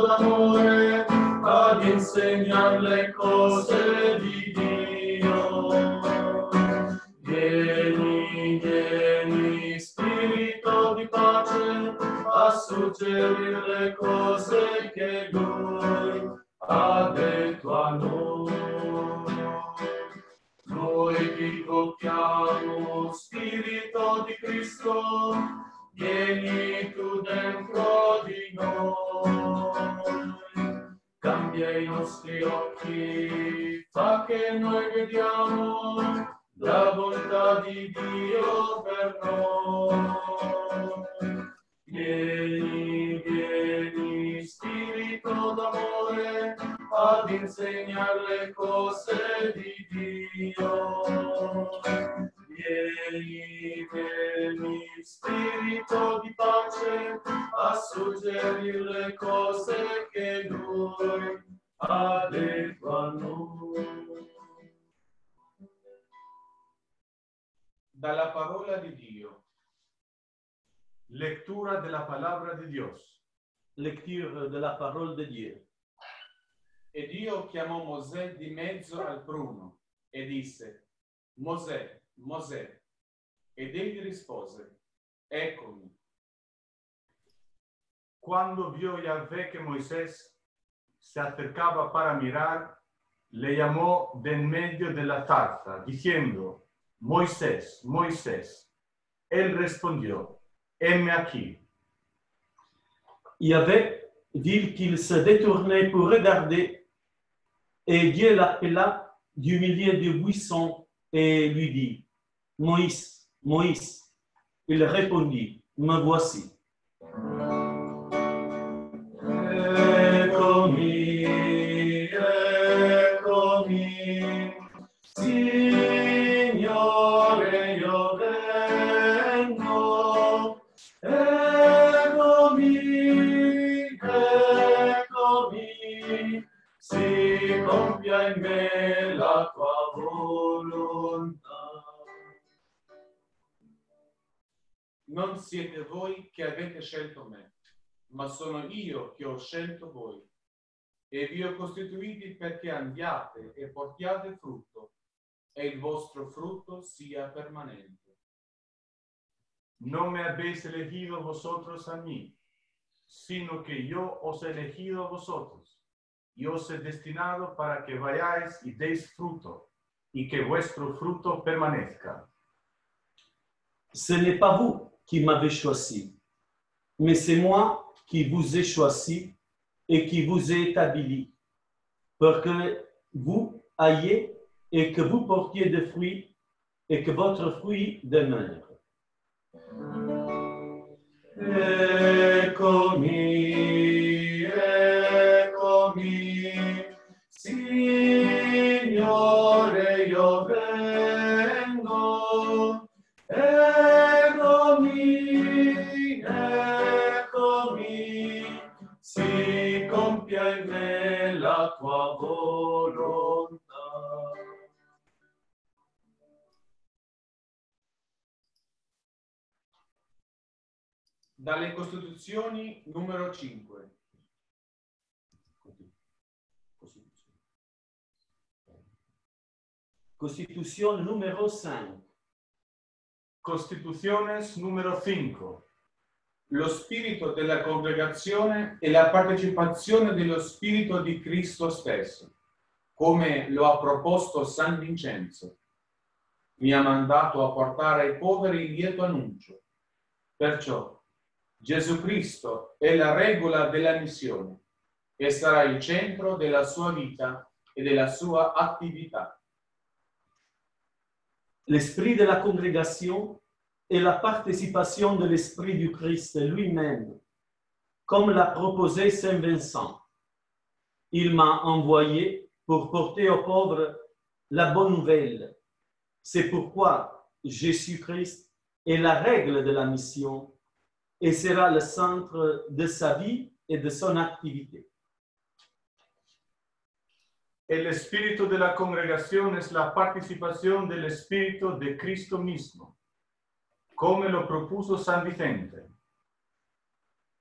d'amore ad insegnar le cose di Dio. Vieni, vieni, Spirito di pace, a suggerire le cose che Lui ha detto a noi. Noi ti invochiamo, Spirito di Cristo, vieni tu dentro di noi. Cambia i nostri occhi, fa che noi vediamo la bontà di Dio per noi. Vieni, vieni, Spirito d'amore, ad insegnare le cose di Dio. Vieni, vieni, Spirito di pace, a suggerire le cose che Lui ha detto a noi. Dalla parola di Dio. Lectura della palabra di Dios. Lecture de la parole de Dieu. E Dio chiamò Mosè di mezzo al pruno e disse: Mosè, Mosè. Ed egli rispose: Eccomi. Cuando vio Yahvé que Moisés se acercaba para mirar, le llamó de en medio de la zarza, diciendo: Moisés, Moisés. Él respondió: heme aquí. Yahvé vit qu'il se détournait pour regarder, et Dieu l'appela du milieu du buisson et lui dit: Moïse, Moïse. Il répondit: me voici. Eccomi, eccomi, Signore, io vengo. Eccomi, eccomi, si compia in me la tua volontà. Non siete voi che avete scelto me, ma sono io che ho scelto voi. E vi ho costituiti perché andiate e portiate frutto, e il vostro frutto sia permanente. No me habéis elegido vosotros a mí, sino que yo os he elegido a vosotros, y os he destinado para que vayáis y deis fruto, y que vuestro fruto permanezca. Ce n'est pas vous qui m'avez choisi, mais c'est moi qui vous ai choisi et qui vous ai établi, pour que vous ayez et que vous portiez des fruits et que votre fruit demeure. Eccomi, eccomi, Signore, io vengo. Eccomi, eccomi, si compia in me la tua volontà. Dalle Costituzioni numero 5. Constitution numéro 5. Costituciones numero 5. Lo spirito della congregazione e la partecipazione dello spirito di Cristo stesso, come lo ha proposto San Vincenzo. Mi ha mandato a portare ai poveri il lieto annuncio. Perciò Gesù Cristo è la regola della missione e sarà il centro della sua vita e della sua attività. L'esprit de la congrégation est la participation de l'esprit du Christ lui-même, comme l'a proposé Saint Vincent. Il m'a envoyé pour porter aux pauvres la bonne nouvelle. C'est pourquoi Jésus-Christ est la règle de la mission et sera le centre de sa vie et de son activité. El espíritu de la congregación es la participación del espíritu de Cristo mismo, como lo propuso San Vicente.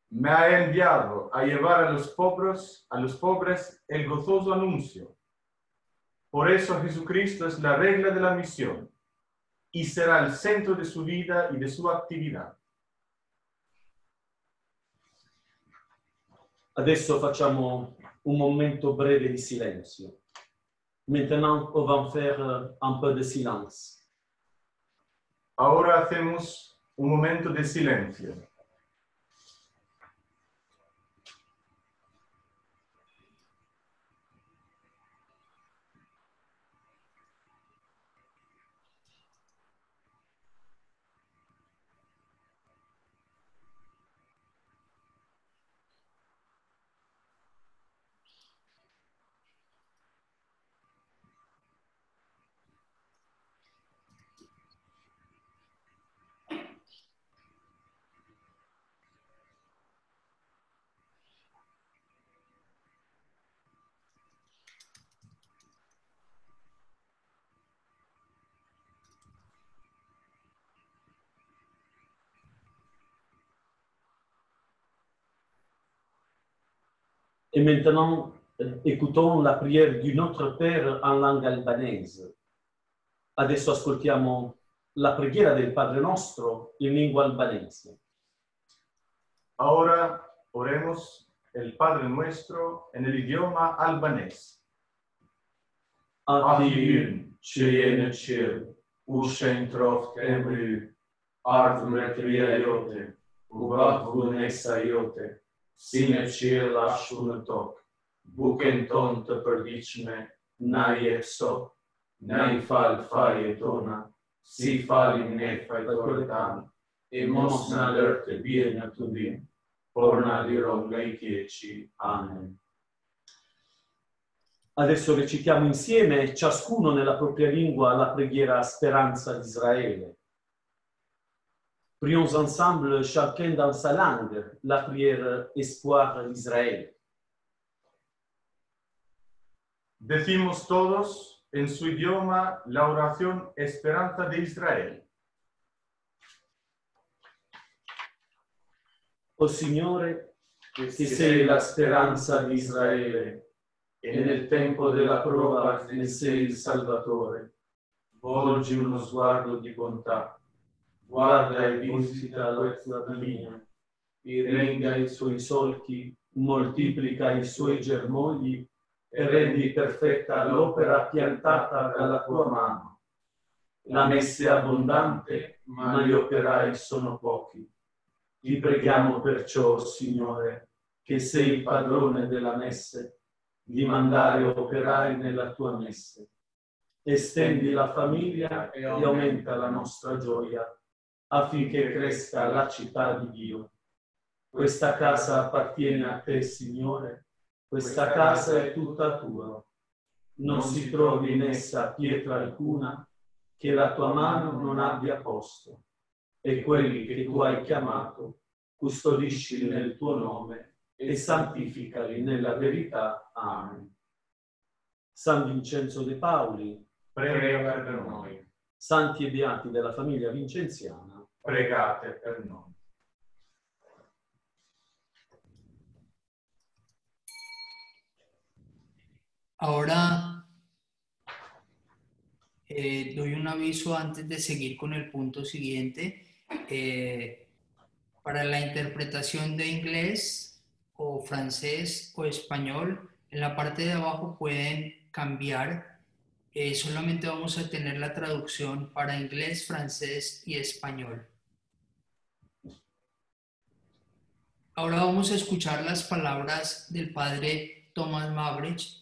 me ha enviado a llevar a los pobres el gozoso anuncio. Por eso Jesucristo es la regla de la misión y será el centro de su vida y de su actividad. Adesso facciamo un momento breve di silenzio. Maintenant, on va faire un peu de silence. Ahora hacemos un momento de silencio. Et maintenant, écoutons la prière du Notre Père en langue albanese. Adesso ascoltiamo la preghiera del Padre Nostro in lingua albanese. Ahora oremos el Padre Nuestro en el idioma albanés. Ati ynë që je në qiell, ushen troft emri yt, ardh mbretëria jote, u bat vunesa jote, si në qiell ashtu në tokë. Buken ton të përditshme, na jep sot, na I fal fajet tona, si falim ne fajtorët tanë, e mos na lër të bie në tundim, por na liro nga I keqi. Amen. Adesso recitiamo insieme, ciascuno nella propria lingua, la preghiera Speranza d'Israele. Prions ensemble, chacun dans sa langue, la prière Espoir d'Israël. Decimos todos en su idioma la oración Esperanza de Israel. O Signore, che sei la speranza di Israele, e nel tempo della prova ne sei il Salvatore. Volgi uno sguardo di bontà, guarda e visita la tua linea, irrenga I suoi solchi, moltiplica I suoi germogli e rendi perfetta l'opera piantata dalla tua mano. La messe è abbondante, ma gli operai sono pochi. Ti preghiamo perciò, Signore, che sei il padrone della messe, di mandare operai nella tua messe. Estendi la famiglia e aumenta la nostra gioia, affinché cresca la città di Dio. Questa casa appartiene a te, Signore, questa casa è tutta tua. Non si trovi in essa pietra alcuna che la tua mano non abbia posto, e quelli che tu hai chiamato custodisci nel tuo nome e santificali nella verità. Amen. San Vincenzo de Pauli, Prega per noi. santi e beati della famiglia vincenziana, Pregate per noi. Ahora doy un aviso antes de seguir con el punto siguiente. Para la interpretación de inglés o francés o español, en la parte de abajo pueden cambiar. Solamente vamos a tener la traducción para inglés, francés y español. Ahora vamos a escuchar las palabras del padre Thomas Maverick.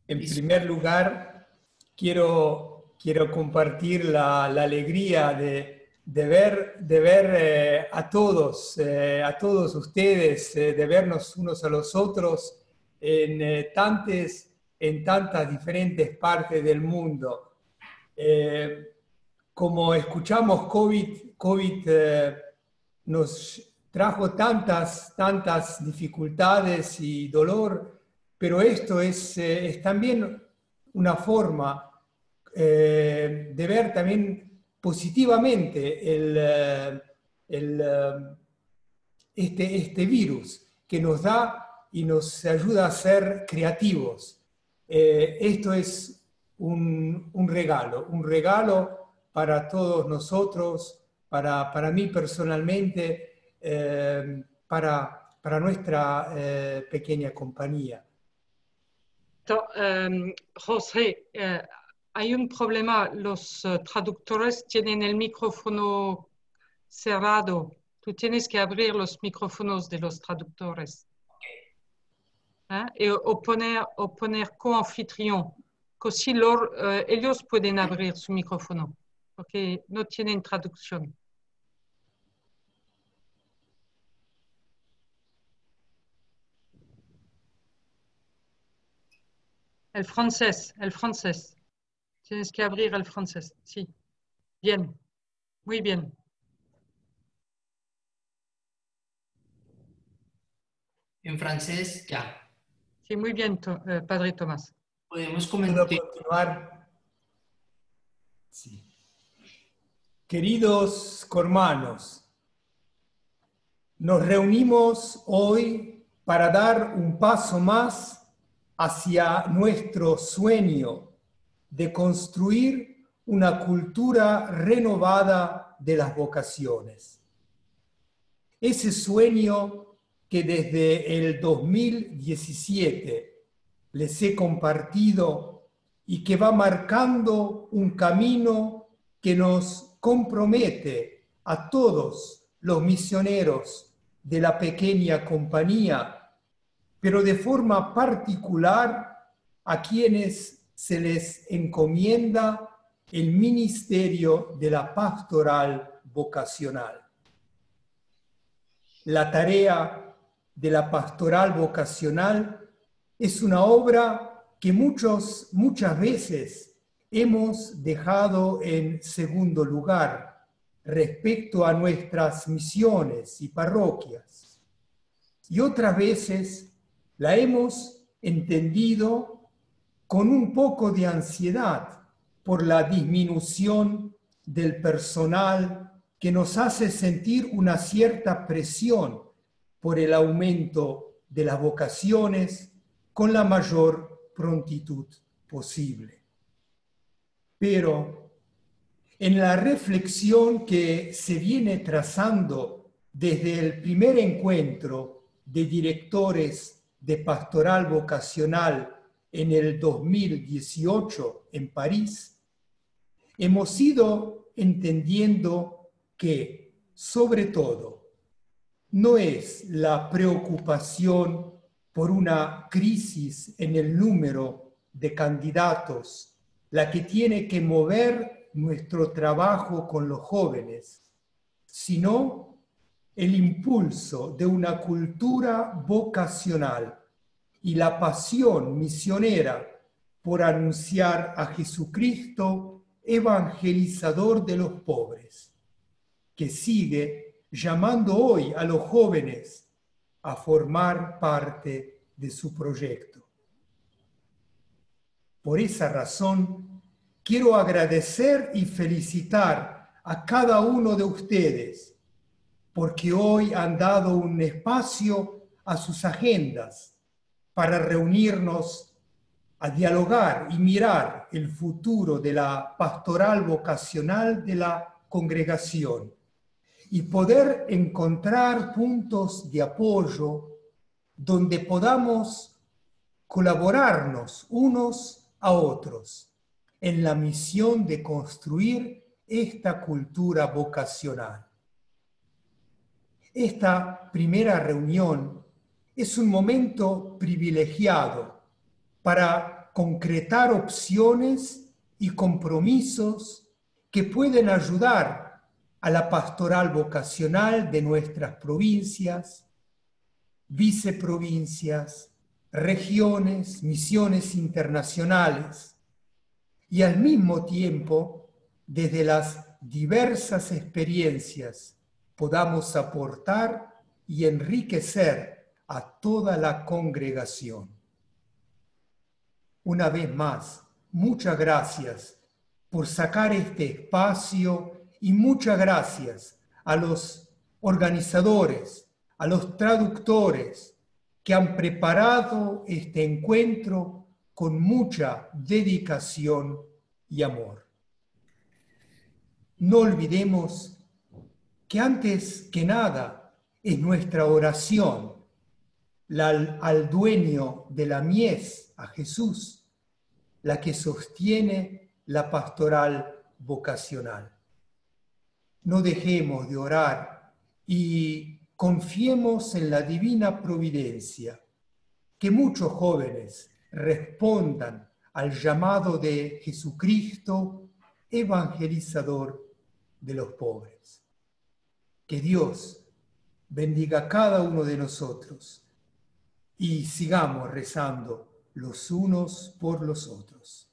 En primer lugar, quiero compartir la alegría de ver a todos ustedes, de vernos unos a los otros en tantas diferentes partes del mundo. como escuchamos, COVID nos trajo tantas dificultades y dolor, pero esto es también una forma de ver también positivamente este virus que nos da y nos ayuda a ser creativos. Esto es un regalo para todos nosotros, para mí personalmente, para nuestra pequeña compañía. José, hay un problema. Los traductores tienen el micrófono cerrado. Tú tienes que abrir los micrófonos de los traductores. O poner co-anfitrión. Así ellos pueden abrir su micrófono, porque no tienen traducción. El francés. Tienes que abrir el francés, sí. Bien, muy bien. En francés, ya. Sí, muy bien, Padre Tomás. Podemos ¿Puedo continuar? Sí. Queridos hermanos, nos reunimos hoy para dar un paso más hacia nuestro sueño de construir una cultura renovada de las vocaciones. Ese sueño que desde el 2017 les he compartido y que va marcando un camino que nos compromete a todos los misioneros de la pequeña compañía, pero de forma particular a quienes se les encomienda el ministerio de la pastoral vocacional. La tarea de la pastoral vocacional es una obra que muchas veces hemos dejado en segundo lugar respecto a nuestras misiones y parroquias. Y otras veces la hemos entendido con un poco de ansiedad por la disminución del personal que nos hace sentir una cierta presión por el aumento de las vocaciones con la mayor prontitud posible. Pero en la reflexión que se viene trazando desde el primer encuentro de directores de pastoral vocacional en el 2018 en París, hemos ido entendiendo que, sobre todo, no es la preocupación por una crisis en el número de candidatos la que tiene que mover nuestro trabajo con los jóvenes, sino el impulso de una cultura vocacional y la pasión misionera por anunciar a Jesucristo, evangelizador de los pobres, que sigue llamando hoy a los jóvenes a formar parte de su proyecto. Por esa razón, quiero agradecer y felicitar a cada uno de ustedes, porque hoy han dado un espacio a sus agendas para reunirnos a dialogar y mirar el futuro de la pastoral vocacional de la congregación y poder encontrar puntos de apoyo donde podamos colaborarnos unos a otros en la misión de construir esta cultura vocacional. Esta primera reunión es un momento privilegiado para concretar opciones y compromisos que pueden ayudar a la pastoral vocacional de nuestras provincias, viceprovincias, regiones, misiones internacionales y al mismo tiempo desde las diversas experiencias podamos aportar y enriquecer a toda la congregación. Una vez más, muchas gracias por sacar este espacio y muchas gracias a los organizadores, a los traductores que han preparado este encuentro con mucha dedicación y amor. No olvidemos que antes que nada es nuestra oración al dueño de la mies, a Jesús, la que sostiene la pastoral vocacional. No dejemos de orar y confiemos en la divina providencia, que muchos jóvenes respondan al llamado de Jesucristo, evangelizador de los pobres. Que Dios bendiga a cada uno de nosotros y sigamos rezando los unos por los otros.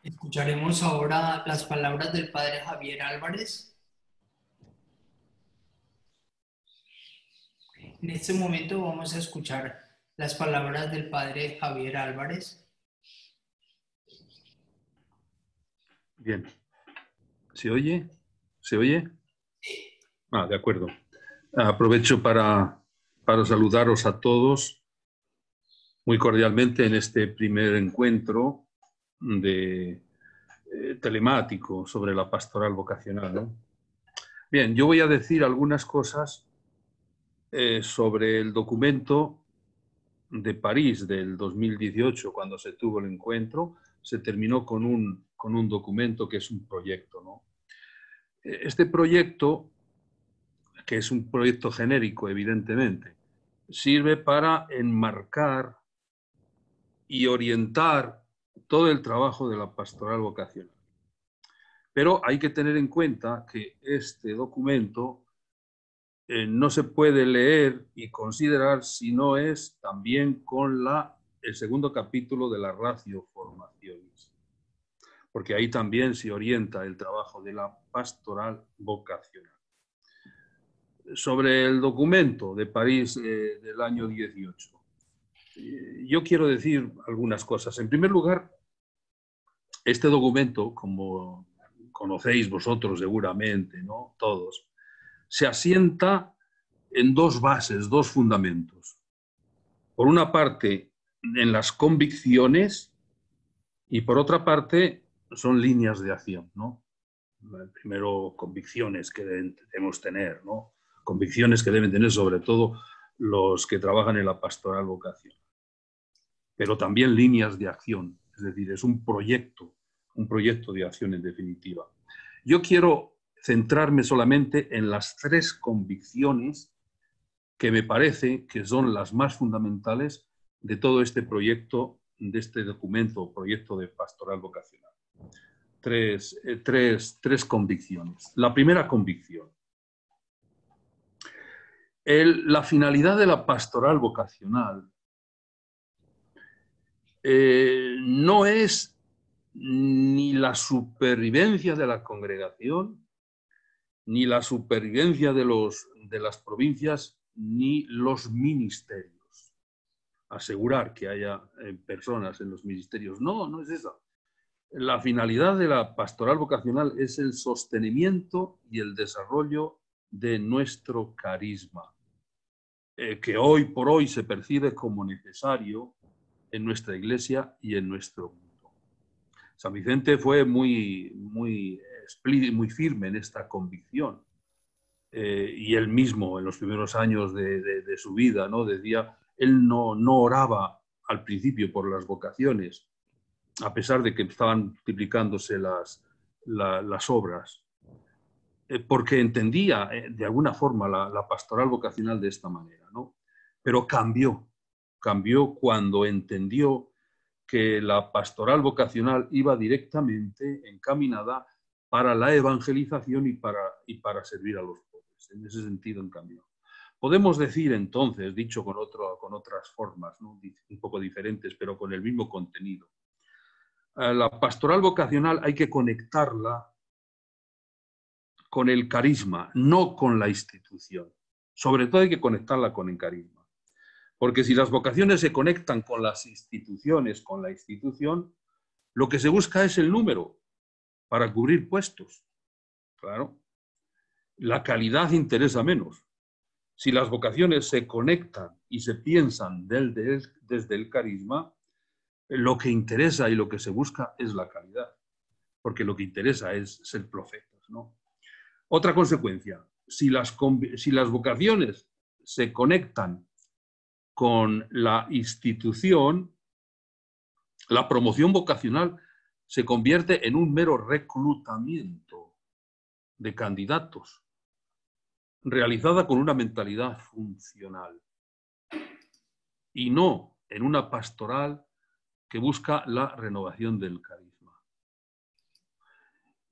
Escucharemos ahora las palabras del Padre Javier Álvarez. En este momento vamos a escuchar las palabras del Padre Javier Álvarez. Bien. ¿Se oye? ¿Se oye? Ah, de acuerdo. Aprovecho para saludaros a todos muy cordialmente en este primer encuentro telemático sobre la pastoral vocacional, ¿no? Bien, yo voy a decir algunas cosas sobre el documento de París del 2018, cuando se tuvo el encuentro. Se terminó con un documento que es un proyecto, ¿no? Este proyecto, que es un proyecto genérico, evidentemente, sirve para enmarcar y orientar todo el trabajo de la pastoral vocacional. Pero hay que tener en cuenta que este documento no se puede leer y considerar si no es también con el segundo capítulo de la Ratio Formationis, porque ahí también se orienta el trabajo de la pastoral vocacional. Sobre el documento de París del año 18, yo quiero decir algunas cosas. En primer lugar, este documento, como conocéis vosotros seguramente, ¿no? Todos, se asienta en dos bases, dos fundamentos. Por una parte, en las convicciones, y por otra parte, son líneas de acción, ¿no? Primero, convicciones que debemos tener, ¿no? Convicciones que deben tener sobre todo los que trabajan en la pastoral vocacional. Pero también líneas de acción, es decir, es un proyecto de acción en definitiva. Yo quiero centrarme solamente en las tres convicciones que me parece que son las más fundamentales de todo este proyecto, de este documento, proyecto de pastoral vocacional. Tres convicciones. La primera convicción. La finalidad de la pastoral vocacional no es ni la supervivencia de la congregación, ni la supervivencia de las provincias, ni los ministerios. Asegurar que haya personas en los ministerios. No, no es esa. La finalidad de la pastoral vocacional es el sostenimiento y el desarrollo de nuestro carisma, que hoy por hoy se percibe como necesario en nuestra iglesia y en nuestro mundo. San Vicente fue muy firme en esta convicción, y él mismo en los primeros años de su vida, ¿no? Decía, él no oraba al principio por las vocaciones, a pesar de que estaban multiplicándose las obras, porque entendía de alguna forma la pastoral vocacional de esta manera, ¿no? Pero cambió cuando entendió que la pastoral vocacional iba directamente encaminada para la evangelización y para servir a los pobres. En ese sentido, en cambio. Podemos decir entonces, dicho con otras formas, ¿no? Un poco diferentes, pero con el mismo contenido. La pastoral vocacional hay que conectarla con el carisma, no con la institución. Sobre todo hay que conectarla con el carisma. Porque si las vocaciones se conectan con las instituciones, con la institución, lo que se busca es el número para cubrir puestos. Claro. La calidad interesa menos. Si las vocaciones se conectan y se piensan desde el carisma, lo que interesa y lo que se busca es la calidad, porque lo que interesa es ser profetas, ¿no? Otra consecuencia, si las vocaciones se conectan con la institución, la promoción vocacional se convierte en un mero reclutamiento de candidatos, realizada con una mentalidad funcional y no en una pastoral que busca la renovación del carisma.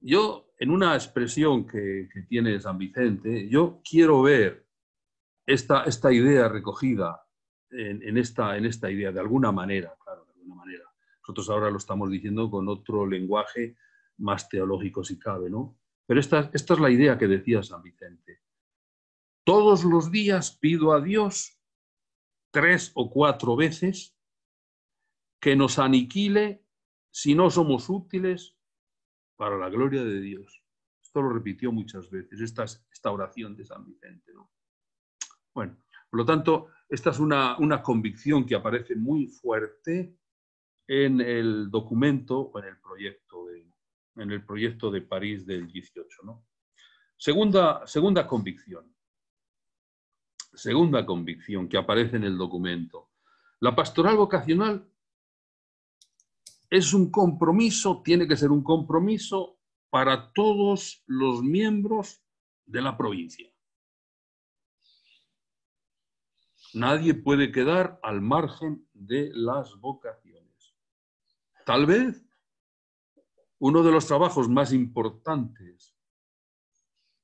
Yo, en una expresión que tiene San Vicente, yo quiero ver esta idea recogida en esta idea, de alguna manera, claro, de alguna manera. Nosotros ahora lo estamos diciendo con otro lenguaje más teológico, si cabe, ¿no? Pero esta es la idea que decía San Vicente. Todos los días pido a Dios 3 o 4 veces que nos aniquile si no somos útiles para la gloria de Dios. Esto lo repitió muchas veces, esta oración de San Vicente, ¿no? Bueno, por lo tanto, esta es una convicción que aparece muy fuerte en el documento o en el proyecto de París del 18, ¿no? Segunda convicción que aparece en el documento. La pastoral vocacional es un compromiso, tiene que ser un compromiso para todos los miembros de la provincia. Nadie puede quedar al margen de las vocaciones. Tal vez uno de los trabajos más importantes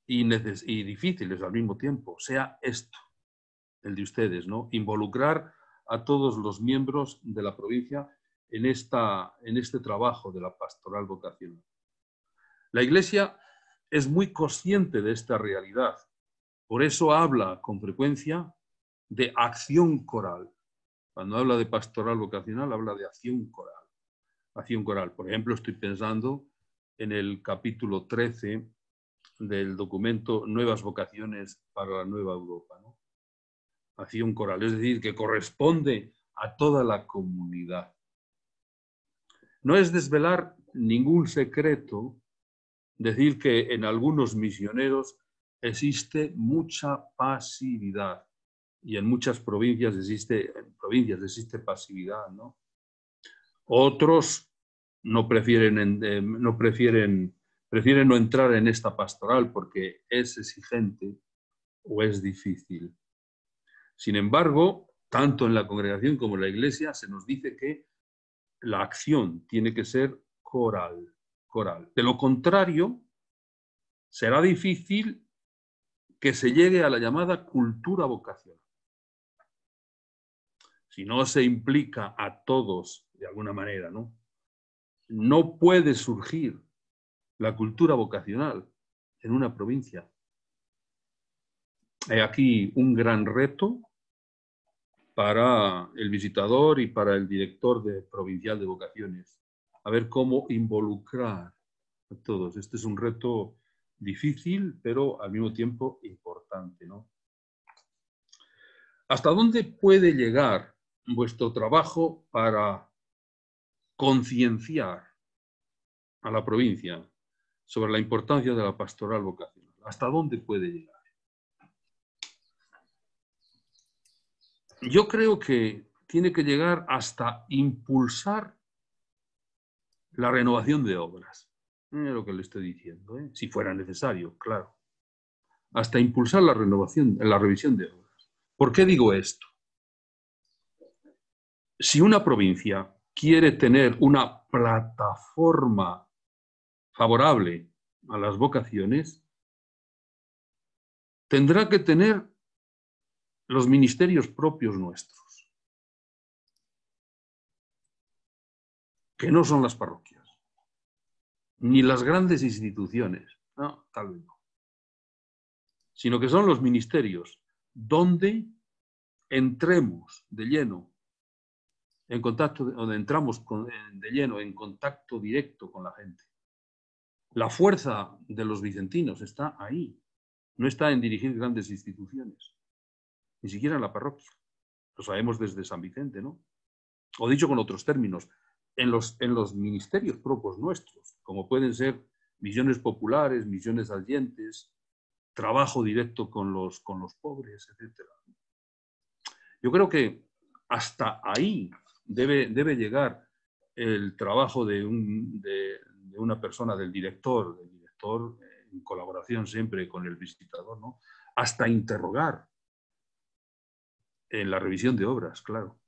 y difíciles al mismo tiempo sea esto, el de ustedes, ¿no? Involucrar a todos los miembros de la provincia en este trabajo de la pastoral vocacional. La Iglesia es muy consciente de esta realidad, por eso habla con frecuencia de acción coral. Cuando habla de pastoral vocacional, habla de acción coral. Acción coral. Por ejemplo, estoy pensando en el capítulo 13 del documento Nuevas vocaciones para la nueva Europa, ¿no? Acción coral, es decir, que corresponde a toda la comunidad. No es desvelar ningún secreto decir que en algunos misioneros existe mucha pasividad y en muchas provincias existe pasividad, ¿no? Otros prefieren no entrar en esta pastoral porque es exigente o es difícil. Sin embargo, tanto en la congregación como en la Iglesia se nos dice que la acción tiene que ser coral. De lo contrario, será difícil que se llegue a la llamada cultura vocacional. Si no se implica a todos de alguna manera, no puede surgir la cultura vocacional en una provincia. Hay aquí un gran reto para el visitador y para el director provincial de vocaciones. A ver cómo involucrar a todos. Este es un reto difícil, pero al mismo tiempo importante, ¿no? ¿Hasta dónde puede llegar vuestro trabajo para concienciar a la provincia sobre la importancia de la pastoral vocacional? ¿Hasta dónde puede llegar? Yo creo que tiene que llegar hasta impulsar la renovación de obras. Es lo que le estoy diciendo, ¿eh? Si fuera necesario, claro. Hasta impulsar la revisión de obras. ¿Por qué digo esto? Si una provincia quiere tener una plataforma favorable a las vocaciones, tendrá que tener los ministerios propios nuestros, que no son las parroquias, ni las grandes instituciones, no, tal vez no, sino que son los ministerios donde entremos de lleno en contacto, donde entramos de lleno en contacto directo con la gente. La fuerza de los vicentinos está ahí, no está en dirigir grandes instituciones, ni siquiera en la parroquia. Lo sabemos desde San Vicente, ¿no? O dicho con otros términos, en los ministerios propios nuestros, como pueden ser misiones populares, misiones ardientes, trabajo directo con los pobres, etc. Yo creo que hasta ahí debe llegar el trabajo de una persona, del director en colaboración siempre con el visitador, ¿no? Hasta interrogar en la revisión de obras, claro.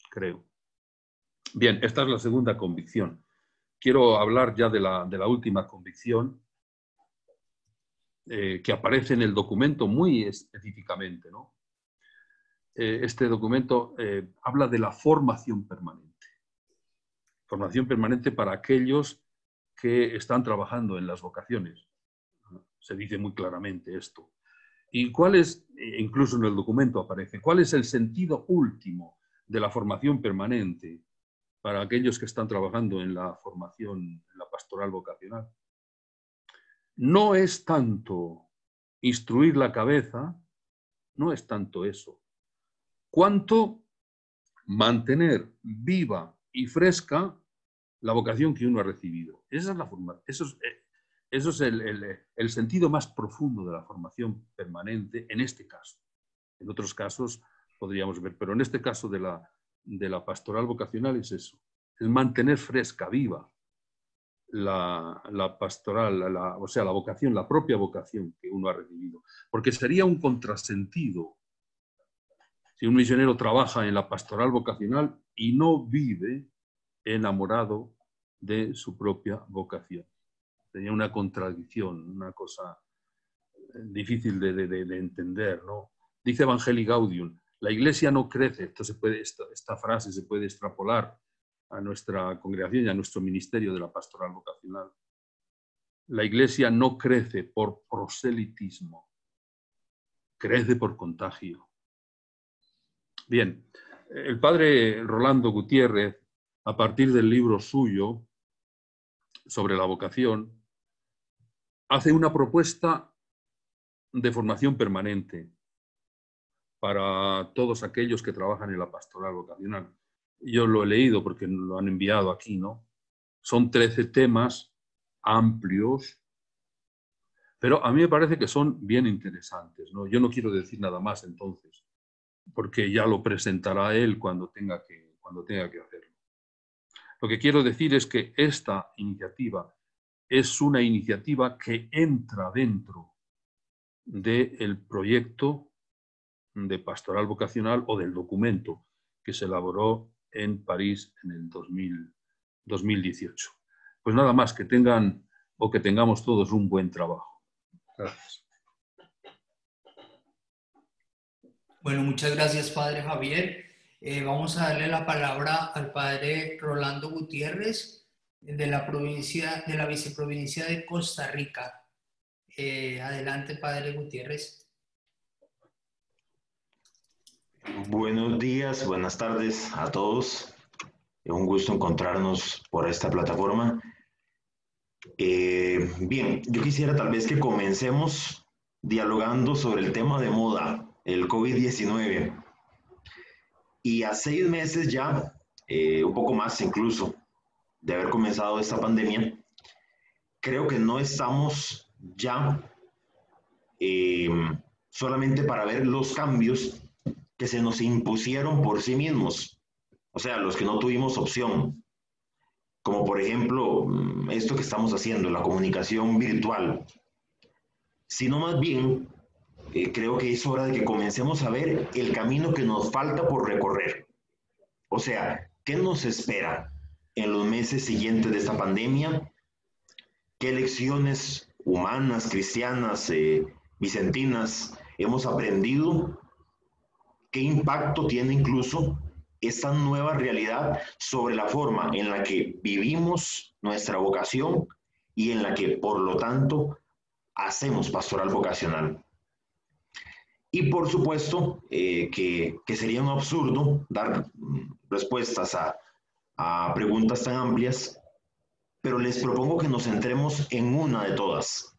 Creo. Bien, esta es la segunda convicción. Quiero hablar ya de la última convicción que aparece en el documento muy específicamente, ¿no? Este documento habla de la formación permanente. Formación permanente para aquellos que están trabajando en las vocaciones. Se dice muy claramente esto. ¿Y cuál es, incluso en el documento aparece, cuál es el sentido último de la formación permanente para aquellos que están trabajando en la formación, en la pastoral vocacional? No es tanto instruir la cabeza, no es tanto eso, cuanto mantener viva y fresca la vocación que uno ha recibido. Esa es la formación. Eso es el sentido más profundo de la formación permanente en este caso. En otros casos podríamos ver, pero en este caso de la pastoral vocacional es eso, es mantener fresca, viva la pastoral, o sea, la vocación, la propia vocación que uno ha recibido. Porque sería un contrasentido si un misionero trabaja en la pastoral vocacional y no vive enamorado de su propia vocación. Sería una contradicción, una cosa difícil de entender, ¿no? Dice Evangelii Gaudium, la Iglesia no crece, esta frase se puede extrapolar a nuestra congregación y a nuestro ministerio de la pastoral vocacional. La Iglesia no crece por proselitismo, crece por contagio. Bien, el padre Rolando Gutiérrez, a partir del libro suyo sobre la vocación, hace una propuesta de formación permanente para todos aquellos que trabajan en la pastoral vocacional. Yo lo he leído porque lo han enviado aquí, ¿no? Son 13 temas amplios, pero a mí me parece que son bien interesantes, ¿no? Yo no quiero decir nada más entonces, porque ya lo presentará él cuando tenga que hacerlo. Lo que quiero decir es que esta iniciativa es una iniciativa que entra dentro del proyecto de pastoral vocacional o del documento que se elaboró en París en el 2018. Pues nada más, que tengamos todos un buen trabajo. Gracias. Bueno, muchas gracias, Padre Javier. Vamos a darle la palabra al Padre Rolando Gutiérrez de la Viceprovincia de Costa Rica. Adelante, Padre Gutiérrez. Buenos días, buenas tardes a todos. Es un gusto encontrarnos por esta plataforma. Bien, yo quisiera tal vez que comencemos dialogando sobre el tema de moda, el COVID-19. Y a 6 meses ya, un poco más incluso, de haber comenzado esta pandemia, creo que no estamos ya solamente para ver los cambios que se nos impusieron por sí mismos, o sea, los que no tuvimos opción, como por ejemplo esto que estamos haciendo, la comunicación virtual, sino más bien creo que es hora de que comencemos a ver el camino que nos falta por recorrer. O sea, ¿qué nos espera en los meses siguientes de esta pandemia? ¿Qué lecciones humanas, cristianas, vicentinas hemos aprendido qué impacto tiene incluso esta nueva realidad sobre la forma en la que vivimos nuestra vocación y en la que, por lo tanto, hacemos pastoral vocacional. Y por supuesto que sería un absurdo dar respuestas a preguntas tan amplias, pero les propongo que nos centremos en una de todas,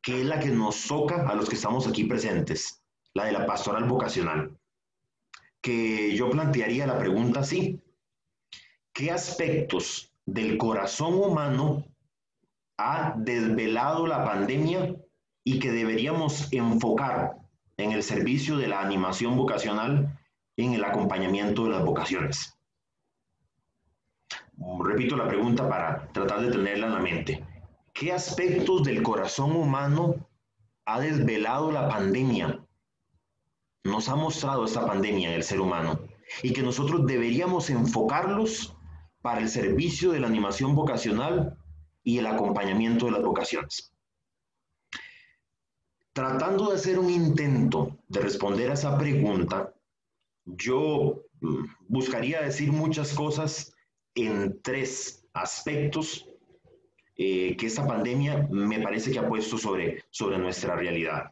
que es la que nos toca a los que estamos aquí presentes, la de la pastoral vocacional, que yo plantearía la pregunta así: ¿qué aspectos del corazón humano ha desvelado la pandemia y que deberíamos enfocar en el servicio de la animación vocacional, en el acompañamiento de las vocaciones? Repito la pregunta para tratar de tenerla en la mente. ¿Qué aspectos del corazón humano ha desvelado la pandemia? Nos ha mostrado esta pandemia en el ser humano y que nosotros deberíamos enfocarlos para el servicio de la animación vocacional y el acompañamiento de las vocaciones. Tratando de hacer un intento de responder a esa pregunta, yo buscaría decir muchas cosas en tres aspectos que esta pandemia me parece que ha puesto sobre nuestra realidad.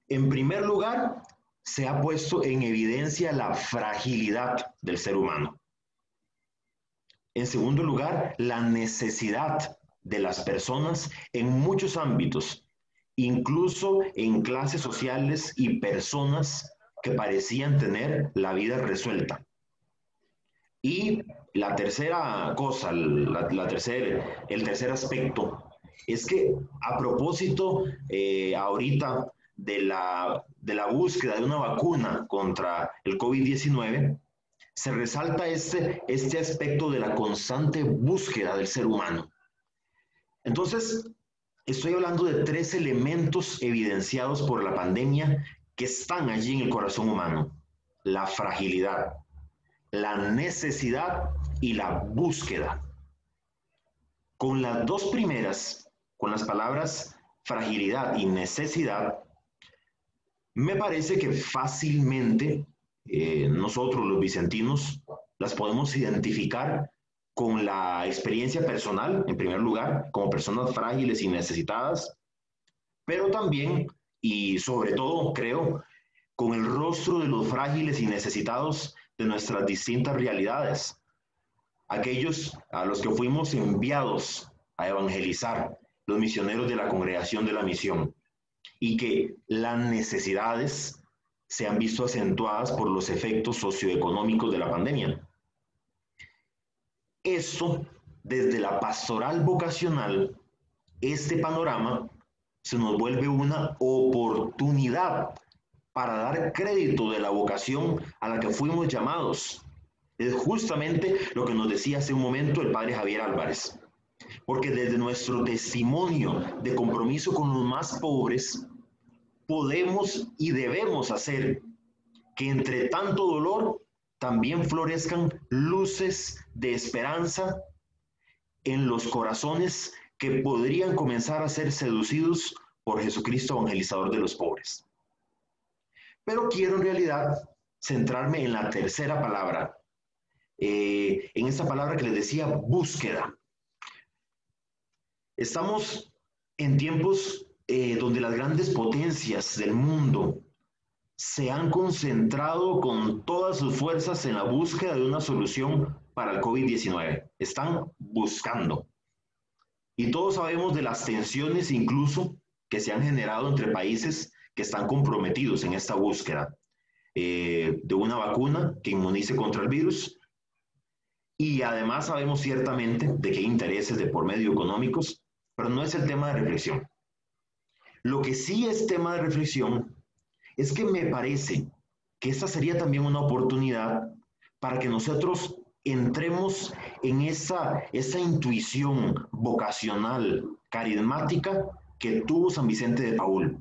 En primer lugar, se ha puesto en evidencia la fragilidad del ser humano. En segundo lugar, la necesidad de las personas en muchos ámbitos, incluso en clases sociales y personas que parecían tener la vida resuelta. Y la tercera cosa, el tercer aspecto, es que a propósito ahorita de la búsqueda de una vacuna contra el COVID-19, se resalta este aspecto de la constante búsqueda del ser humano. Entonces, estoy hablando de tres elementos evidenciados por la pandemia que están allí en el corazón humano: la fragilidad, la necesidad y la búsqueda. Con las dos primeras, con las palabras fragilidad y necesidad, me parece que fácilmente nosotros los vicentinos las podemos identificar con la experiencia personal, en primer lugar, como personas frágiles y necesitadas, pero también y sobre todo, creo, con el rostro de los frágiles y necesitados de nuestras distintas realidades, aquellos a los que fuimos enviados a evangelizar, los misioneros de la Congregación de la Misión, y que las necesidades se han visto acentuadas por los efectos socioeconómicos de la pandemia. Esto, desde la pastoral vocacional, este panorama se nos vuelve una oportunidad para dar crédito de la vocación a la que fuimos llamados. Es justamente lo que nos decía hace un momento el padre Javier Álvarez. Porque desde nuestro testimonio de compromiso con los más pobres, podemos y debemos hacer que entre tanto dolor también florezcan luces de esperanza en los corazones que podrían comenzar a ser seducidos por Jesucristo evangelizador de los pobres. Pero quiero en realidad centrarme en la tercera palabra, en esta palabra que les decía, búsqueda. Estamos en tiempos donde las grandes potencias del mundo se han concentrado con todas sus fuerzas en la búsqueda de una solución para el COVID-19. Están buscando. Y todos sabemos de las tensiones incluso que se han generado entre países que están comprometidos en esta búsqueda de una vacuna que inmunice contra el virus. Y además sabemos ciertamente de que hay intereses de por medio económicos, pero no es el tema de reflexión. Lo que sí es tema de reflexión es que me parece que esta sería también una oportunidad para que nosotros entremos en esa intuición vocacional, carismática que tuvo San Vicente de Paúl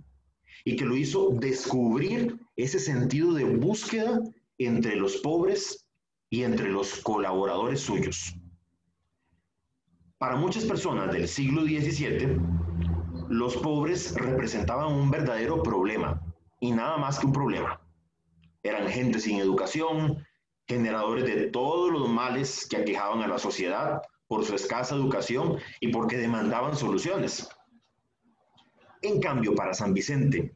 y que lo hizo descubrir ese sentido de búsqueda entre los pobres y entre los colaboradores suyos. Para muchas personas del siglo XVII, los pobres representaban un verdadero problema, y nada más que un problema. Eran gente sin educación, generadores de todos los males que aquejaban a la sociedad por su escasa educación y porque demandaban soluciones. En cambio, para San Vicente,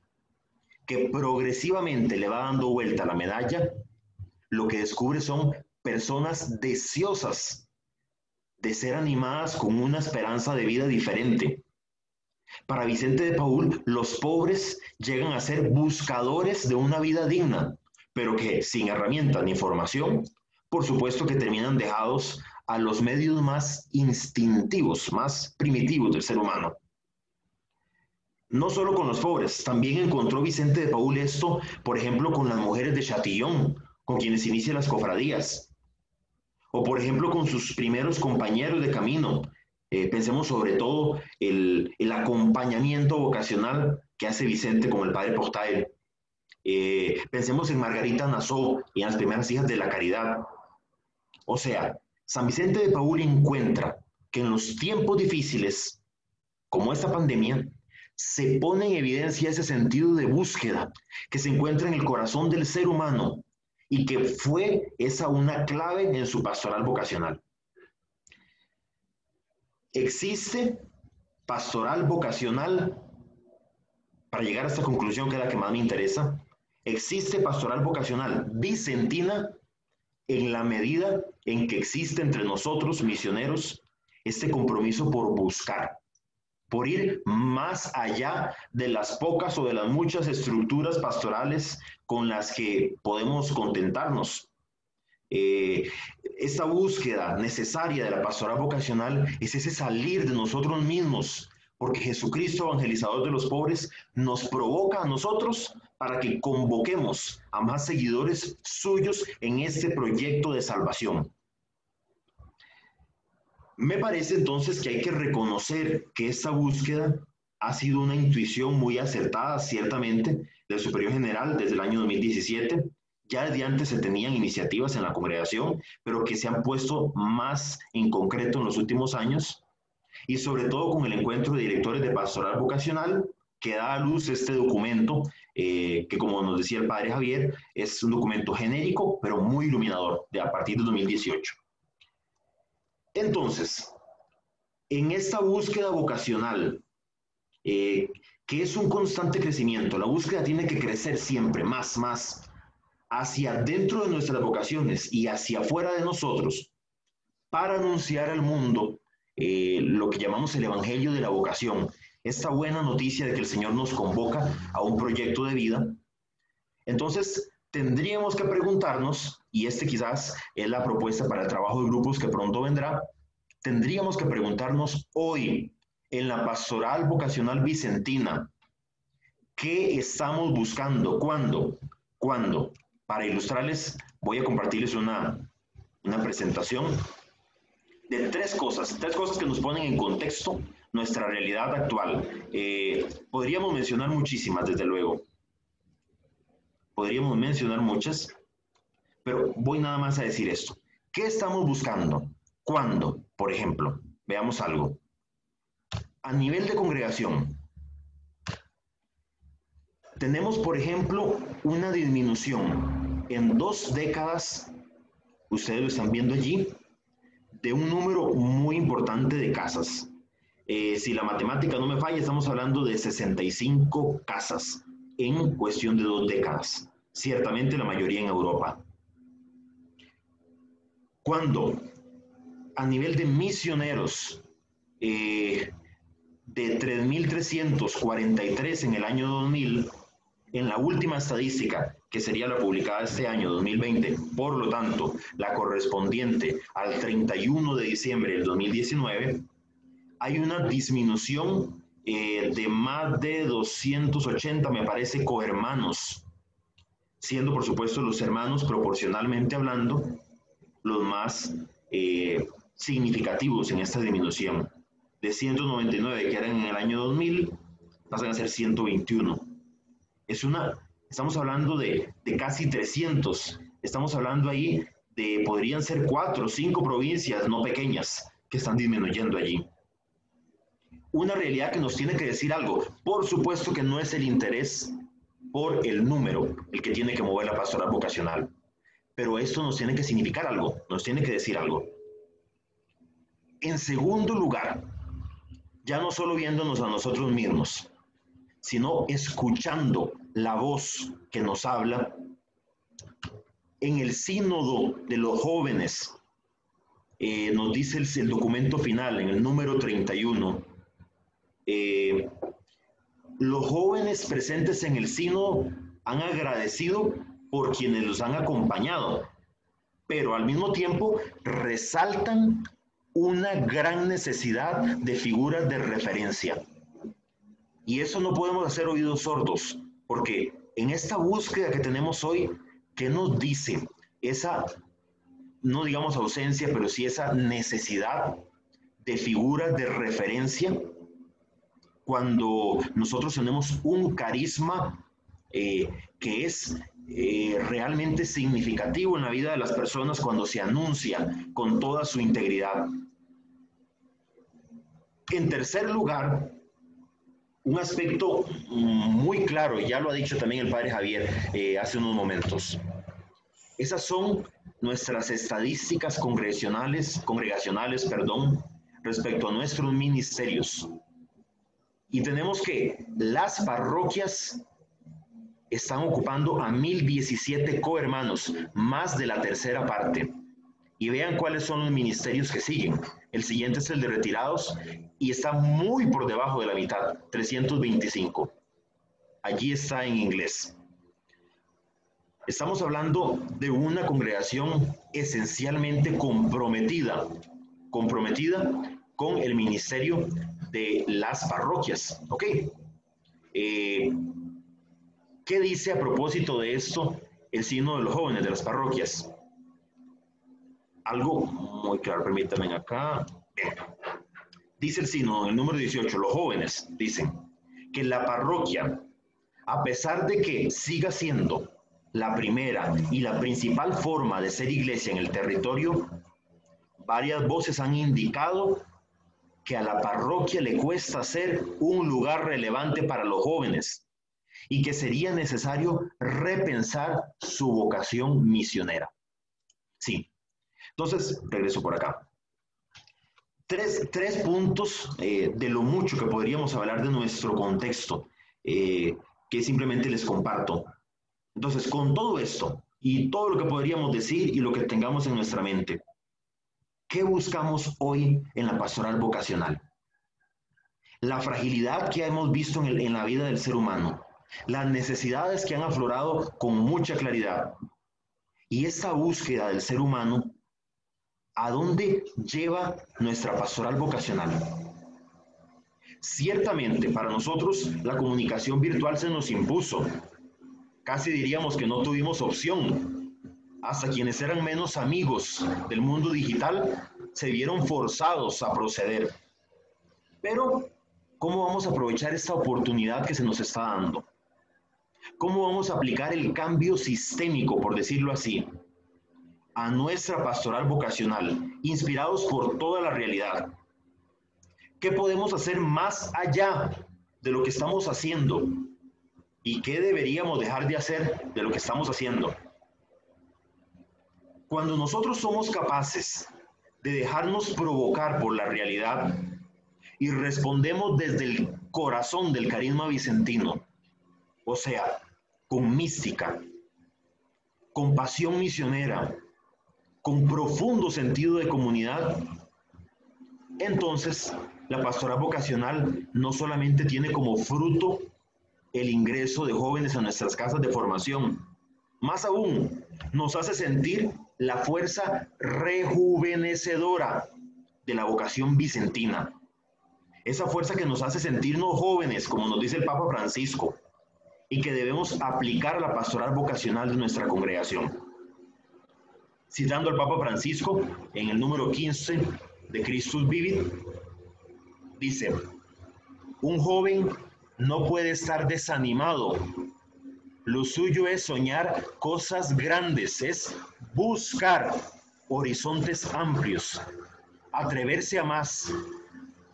que progresivamente le va dando vuelta a la medalla, lo que descubre son personas deseosas de ser animadas con una esperanza de vida diferente. Para Vicente de Paúl, los pobres llegan a ser buscadores de una vida digna, pero que sin herramientas ni formación, por supuesto que terminan dejados a los medios más instintivos, más primitivos del ser humano. No solo con los pobres, también encontró Vicente de Paúl esto, por ejemplo, con las mujeres de Chatillon, con quienes inicia las cofradías, o por ejemplo con sus primeros compañeros de camino. Pensemos sobre todo el acompañamiento vocacional que hace Vicente con el padre Portail. Pensemos en Margarita Nassau y en las primeras hijas de la caridad. O sea, San Vicente de Paúl encuentra que en los tiempos difíciles, como esta pandemia, se pone en evidencia ese sentido de búsqueda que se encuentra en el corazón del ser humano y que fue esa una clave en su pastoral vocacional. Existe pastoral vocacional, para llegar a esta conclusión que es la que más me interesa, existe pastoral vocacional vicentina en la medida en que existe entre nosotros, misioneros, este compromiso por buscar, por ir más allá de las pocas o de las muchas estructuras pastorales con las que podemos contentarnos. Esta búsqueda necesaria de la pastoral vocacional es ese salir de nosotros mismos, porque Jesucristo, evangelizador de los pobres, nos provoca a nosotros para que convoquemos a más seguidores suyos en este proyecto de salvación. Me parece entonces que hay que reconocer que esta búsqueda ha sido una intuición muy acertada, ciertamente, del Superior General desde el año 2017. Ya desde antes se tenían iniciativas en la congregación, pero que se han puesto más en concreto en los últimos años, y sobre todo con el encuentro de directores de pastoral vocacional, que da a luz este documento, que como nos decía el padre Javier, es un documento genérico, pero muy iluminador, a partir de 2018. Entonces, en esta búsqueda vocacional, que es un constante crecimiento, la búsqueda tiene que crecer siempre, más, hacia dentro de nuestras vocaciones y hacia afuera de nosotros, para anunciar al mundo lo que llamamos el evangelio de la vocación, esta buena noticia de que el Señor nos convoca a un proyecto de vida. Entonces, tendríamos que preguntarnos, y este quizás es la propuesta para el trabajo de grupos que pronto vendrá, tendríamos que preguntarnos hoy, en la pastoral vocacional vicentina, ¿qué estamos buscando? ¿Cuándo? Para ilustrarles, voy a compartirles una presentación de tres cosas que nos ponen en contexto nuestra realidad actual. Podríamos mencionar muchísimas, desde luego. Podríamos mencionar muchas, pero voy nada más a decir esto. ¿Qué estamos buscando? ¿Cuándo? Por ejemplo, veamos algo. A nivel de congregación, tenemos, por ejemplo, una disminución en 2 décadas, ustedes lo están viendo allí, de un número muy importante de casas. Si la matemática no me falla, estamos hablando de 65 casas en cuestión de 2 décadas. Ciertamente la mayoría en Europa. Cuando a nivel de misioneros, de 3.343 en el año 2000, en la última estadística, que sería la publicada este año, 2020, por lo tanto, la correspondiente al 31 de diciembre del 2019, hay una disminución de más de 280, me parece, cohermanos, siendo, por supuesto, los hermanos, proporcionalmente hablando, los más significativos en esta disminución. De 199 que eran en el año 2000, pasan a ser 121. Estamos hablando de casi 300. Estamos hablando ahí de, podrían ser 4 o 5 provincias no pequeñas que están disminuyendo allí. una realidad que nos tiene que decir algo. Por supuesto que no es el interés por el número el que tiene que mover la pastoral vocacional, pero esto nos tiene que significar algo, nos tiene que decir algo. En segundo lugar, ya no solo viéndonos a nosotros mismos, sino escuchando la voz que nos habla, en el sínodo de los jóvenes, nos dice el documento final, en el número 31, los jóvenes presentes en el sínodo han agradecido por quienes los han acompañado, pero al mismo tiempo resaltan una gran necesidad de figuras de referencia. Y eso no podemos hacer oídos sordos, porque en esta búsqueda que tenemos hoy, ¿qué nos dice esa, no digamos ausencia, pero sí esa necesidad de figuras de referencia? Cuando nosotros tenemos un carisma que es realmente significativo en la vida de las personas cuando se anuncia con toda su integridad. En tercer lugar, un aspecto muy claro, y ya lo ha dicho también el padre Javier hace unos momentos. Esas son nuestras estadísticas congregacionales, respecto a nuestros ministerios. Y tenemos que las parroquias están ocupando a 1017 cohermanos, más de la tercera parte. Y vean cuáles son los ministerios que siguen. El siguiente es el de retirados y está muy por debajo de la mitad, 325. Allí está en inglés. Estamos hablando de una congregación esencialmente comprometida con el ministerio de las parroquias. ¿Ok? ¿Qué dice a propósito de esto el sínodo de los jóvenes de las parroquias? Algo muy claro, permítanme acá. Bien. Dice el sínodo, el número 18, los jóvenes dicen que la parroquia, a pesar de que siga siendo la primera y la principal forma de ser iglesia en el territorio, varias voces han indicado que a la parroquia le cuesta ser un lugar relevante para los jóvenes y que sería necesario repensar su vocación misionera. Sí. Entonces, regreso por acá. Tres puntos de lo mucho que podríamos hablar de nuestro contexto, que simplemente les comparto. Entonces, con todo esto y todo lo que podríamos decir y lo que tengamos en nuestra mente, ¿qué buscamos hoy en la pastoral vocacional? La fragilidad que hemos visto en la vida del ser humano, las necesidades que han aflorado con mucha claridad y esta búsqueda del ser humano, ¿a dónde lleva nuestra pastoral vocacional? Ciertamente, para nosotros la comunicación virtual se nos impuso. Casi diríamos que no tuvimos opción. Hasta quienes eran menos amigos del mundo digital se vieron forzados a proceder. Pero, ¿cómo vamos a aprovechar esta oportunidad que se nos está dando? ¿Cómo vamos a aplicar el cambio sistémico, por decirlo así, a nuestra pastoral vocacional, inspirados por toda la realidad? ¿Qué podemos hacer más allá de lo que estamos haciendo? ¿Y qué deberíamos dejar de hacer de lo que estamos haciendo? Cuando nosotros somos capaces de dejarnos provocar por la realidad y respondemos desde el corazón del carisma vicentino, o sea, con mística, con pasión misionera, con profundo sentido de comunidad, entonces la pastoral vocacional no solamente tiene como fruto el ingreso de jóvenes a nuestras casas de formación, más aún nos hace sentir la fuerza rejuvenecedora de la vocación vicentina, esa fuerza que nos hace sentirnos jóvenes, como nos dice el Papa Francisco, y que debemos aplicar a la pastoral vocacional de nuestra congregación. Citando al Papa Francisco, en el número 15 de Christus Vivit, dice: un joven no puede estar desanimado. Lo suyo es soñar cosas grandes, es buscar horizontes amplios, atreverse a más,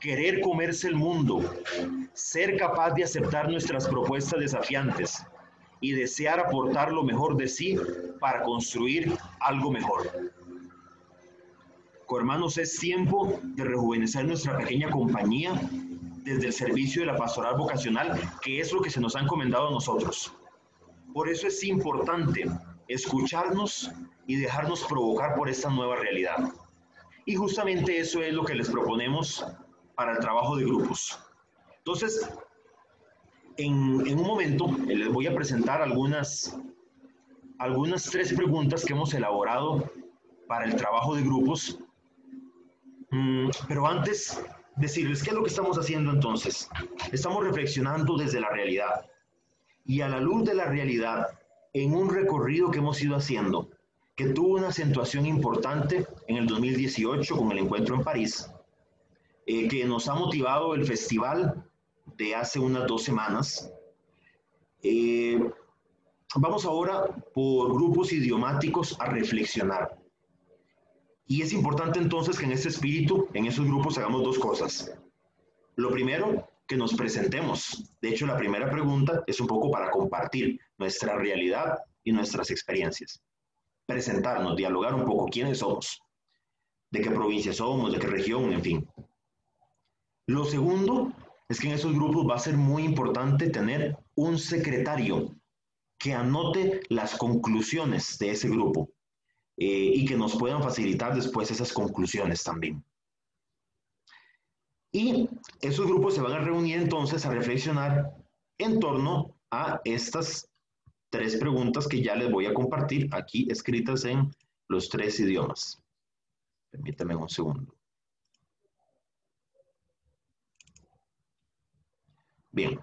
querer comerse el mundo, ser capaz de aceptar nuestras propuestas desafiantes y desear aportar lo mejor de sí para construir algo mejor. Hermanos, es tiempo de rejuvenecer nuestra pequeña compañía desde el servicio de la pastoral vocacional, que es lo que se nos ha encomendado a nosotros. Por eso es importante escucharnos y dejarnos provocar por esta nueva realidad. Y justamente eso es lo que les proponemos para el trabajo de grupos. Entonces, en un momento les voy a presentar algunas 3 preguntas que hemos elaborado para el trabajo de grupos. Pero antes, decirles qué es lo que estamos haciendo entonces. Estamos reflexionando desde la realidad. Y a la luz de la realidad, en un recorrido que hemos ido haciendo, que tuvo una acentuación importante en el 2018 con el encuentro en París, que nos ha motivado el festival de hace unas 2 semanas. Vamos ahora por grupos idiomáticos a reflexionar. Y es importante entonces que en este espíritu, en esos grupos, hagamos 2 cosas. Lo primero, que nos presentemos. De hecho, la primera pregunta es un poco para compartir nuestra realidad y nuestras experiencias. Presentarnos, dialogar un poco quiénes somos, de qué provincia somos, de qué región, en fin. Lo segundo es que en esos grupos va a ser muy importante tener un secretario que anote las conclusiones de ese grupo. Y que nos puedan facilitar después esas conclusiones también. Y esos grupos se van a reunir entonces a reflexionar en torno a estas 3 preguntas que ya les voy a compartir aquí escritas en los 3 idiomas. Permítanme un segundo. Bien.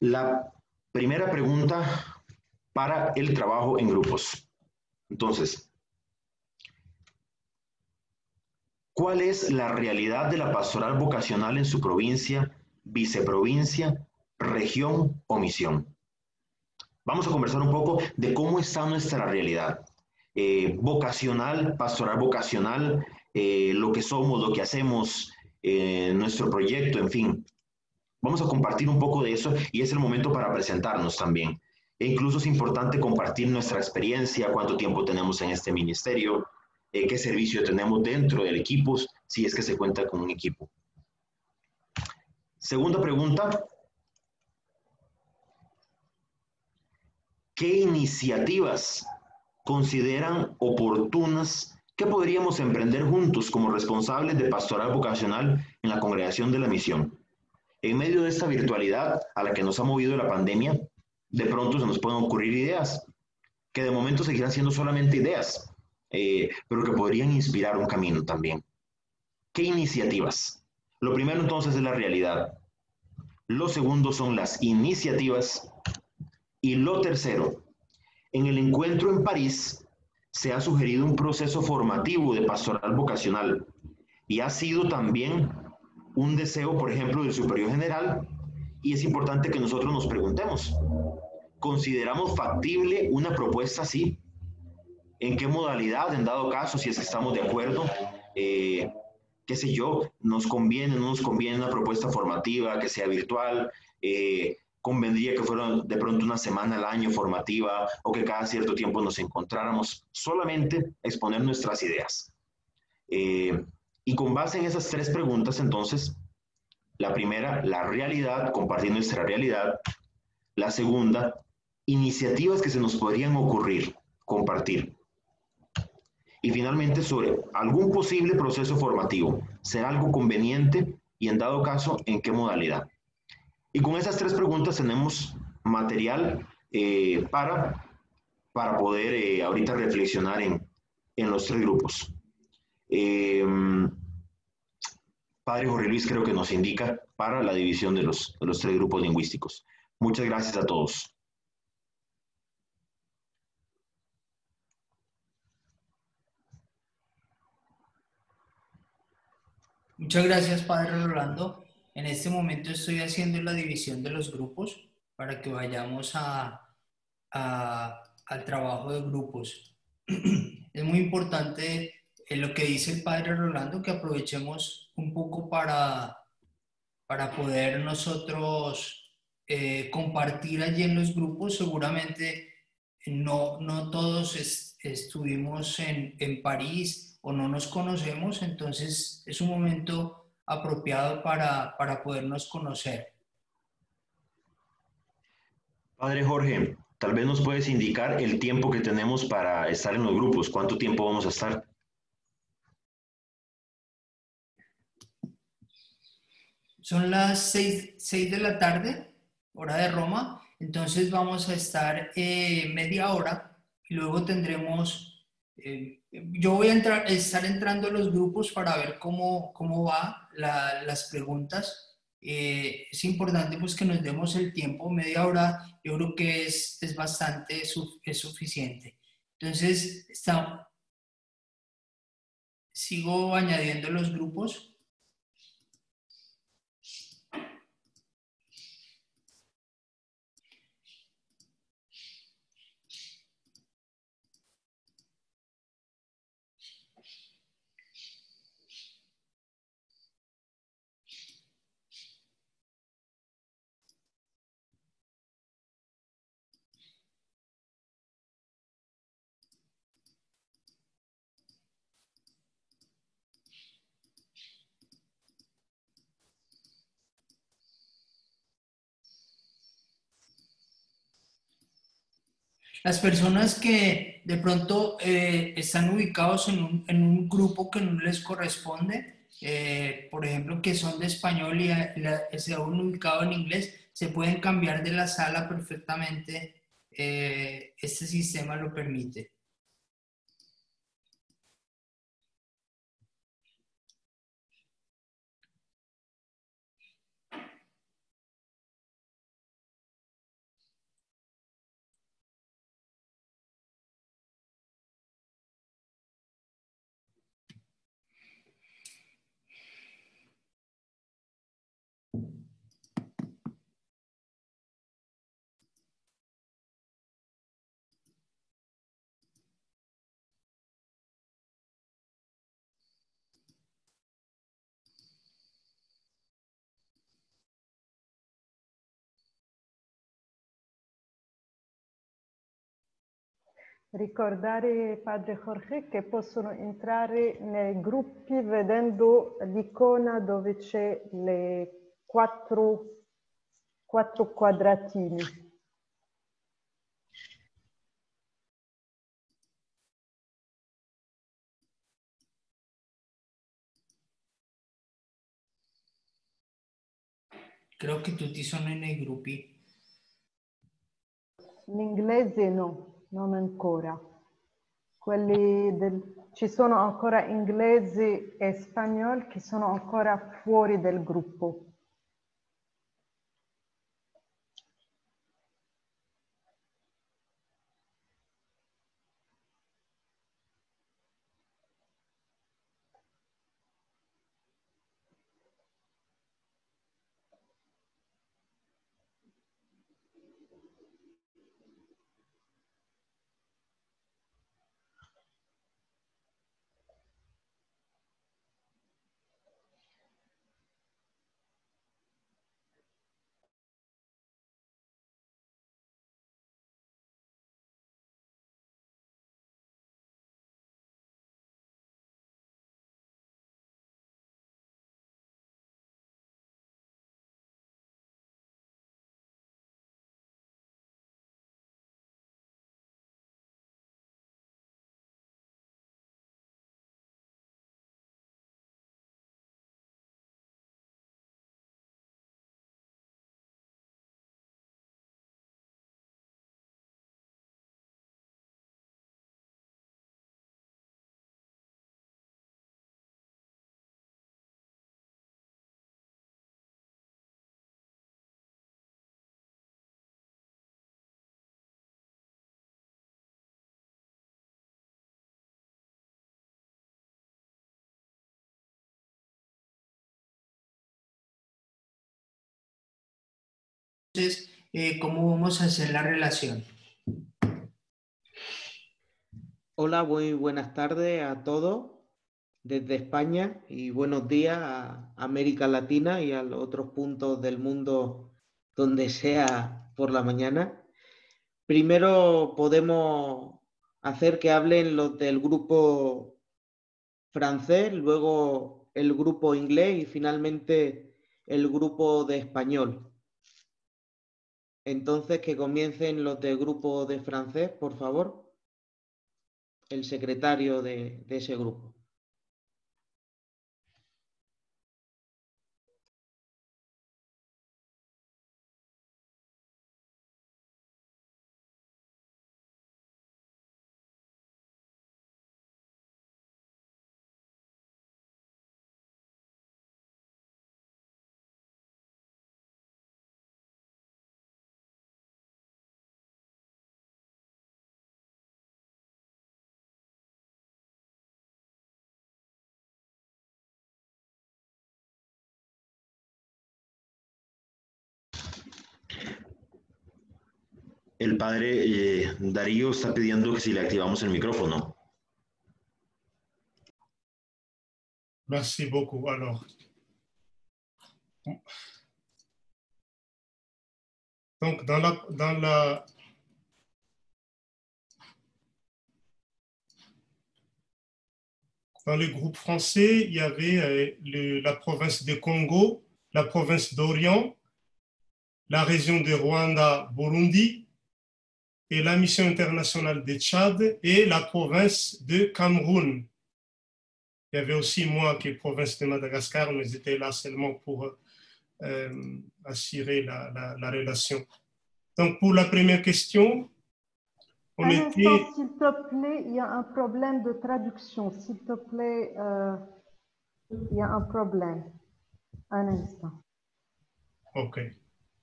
La primera pregunta para el trabajo en grupos. Entonces, ¿cuál es la realidad de la pastoral vocacional en su provincia, viceprovincia, región o misión? Vamos a conversar un poco de cómo está nuestra realidad vocacional, pastoral vocacional, lo que somos, lo que hacemos, nuestro proyecto, en fin. Vamos a compartir un poco de eso y es el momento para presentarnos también. E incluso es importante compartir nuestra experiencia, cuánto tiempo tenemos en este ministerio, qué servicio tenemos dentro del equipo, si es que se cuenta con un equipo. Segunda pregunta. ¿Qué iniciativas consideran oportunas que podríamos emprender juntos como responsables de pastoral vocacional en la Congregación de la Misión? En medio de esta virtualidad a la que nos ha movido la pandemia, de pronto se nos pueden ocurrir ideas, que de momento seguirán siendo solamente ideas, pero que podrían inspirar un camino también. ¿Qué iniciativas? Lo primero entonces es la realidad. Lo segundo son las iniciativas. Y lo tercero, en el encuentro en París se ha sugerido un proceso formativo de pastoral vocacional y ha sido también un deseo, por ejemplo, del superior general, y es importante que nosotros nos preguntemos, ¿consideramos factible una propuesta así? ¿En qué modalidad, en dado caso, si es que estamos de acuerdo? ¿Qué sé yo? ¿Nos conviene, no nos conviene una propuesta formativa que sea virtual? ¿Convendría que fuera de pronto una semana al año formativa o que cada cierto tiempo nos encontráramos solamente a exponer nuestras ideas? Y con base en esas 3 preguntas, entonces, la primera, la realidad, compartir nuestra realidad. La segunda, iniciativas que se nos podrían ocurrir, compartir. Y finalmente, sobre algún posible proceso formativo. ¿Será algo conveniente? Y en dado caso, ¿en qué modalidad? Y con esas 3 preguntas tenemos material para poder ahorita reflexionar en los 3 grupos. Padre Jorge Luis creo que nos indica para la división de los 3 grupos lingüísticos. Muchas gracias a todos. Muchas gracias, Padre Rolando. En este momento estoy haciendo la división de los grupos para que vayamos a al trabajo de grupos. Es muy importante lo que dice el padre Rolando, que aprovechemos un poco para poder nosotros compartir allí en los grupos. Seguramente no todos estuvimos en París o no nos conocemos, entonces es un momento apropiado para podernos conocer. Padre Jorge, tal vez nos puedes indicar el tiempo que tenemos para estar en los grupos. ¿Cuánto tiempo vamos a estar? Son las 6 de la tarde, hora de Roma, entonces vamos a estar media hora y luego tendremos, yo voy a estar entrando a los grupos para ver cómo va las preguntas. Es importante pues que nos demos el tiempo, media hora, yo creo que es bastante, es suficiente. Entonces, sigo añadiendo los grupos. Las personas que de pronto están ubicados en un grupo que no les corresponde, por ejemplo, que son de español y se han ubicado en inglés, se pueden cambiar de la sala perfectamente. Este sistema lo permite. Ricordare, Padre Jorge, che possono entrare nei gruppi vedendo l'icona dove c'è le quattro quadratini. Credo che tutti sono nei gruppi. In inglese no, non ancora. Ci sono ancora inglesi e spagnoli che sono ancora fuori del gruppo. Entonces, ¿cómo vamos a hacer la relación? Hola, muy buenas tardes a todos desde España y buenos días a América Latina y a los otros puntos del mundo donde sea por la mañana. Primero podemos hacer que hablen los del grupo francés, luego el grupo inglés y finalmente el grupo de español. Entonces que comiencen los del grupo de francés, por favor. El secretario de ese grupo. El padre Darío está pidiendo que si le activamos el micrófono. Merci beaucoup. Alors, donc dans le groupe français, il y avait la province de Congo, la province d'Orient, la région de Rwanda-Burundi et la mission internationale de Tchad et la province de Cameroun. Il y avait aussi moi qui est province de Madagascar, mais j'étais là seulement pour assurer la relation. Donc pour la première question, on un était... instant, s'il te plaît, il y a un problème de traduction. S'il te plaît, il y a un problème. Un instant. Ok.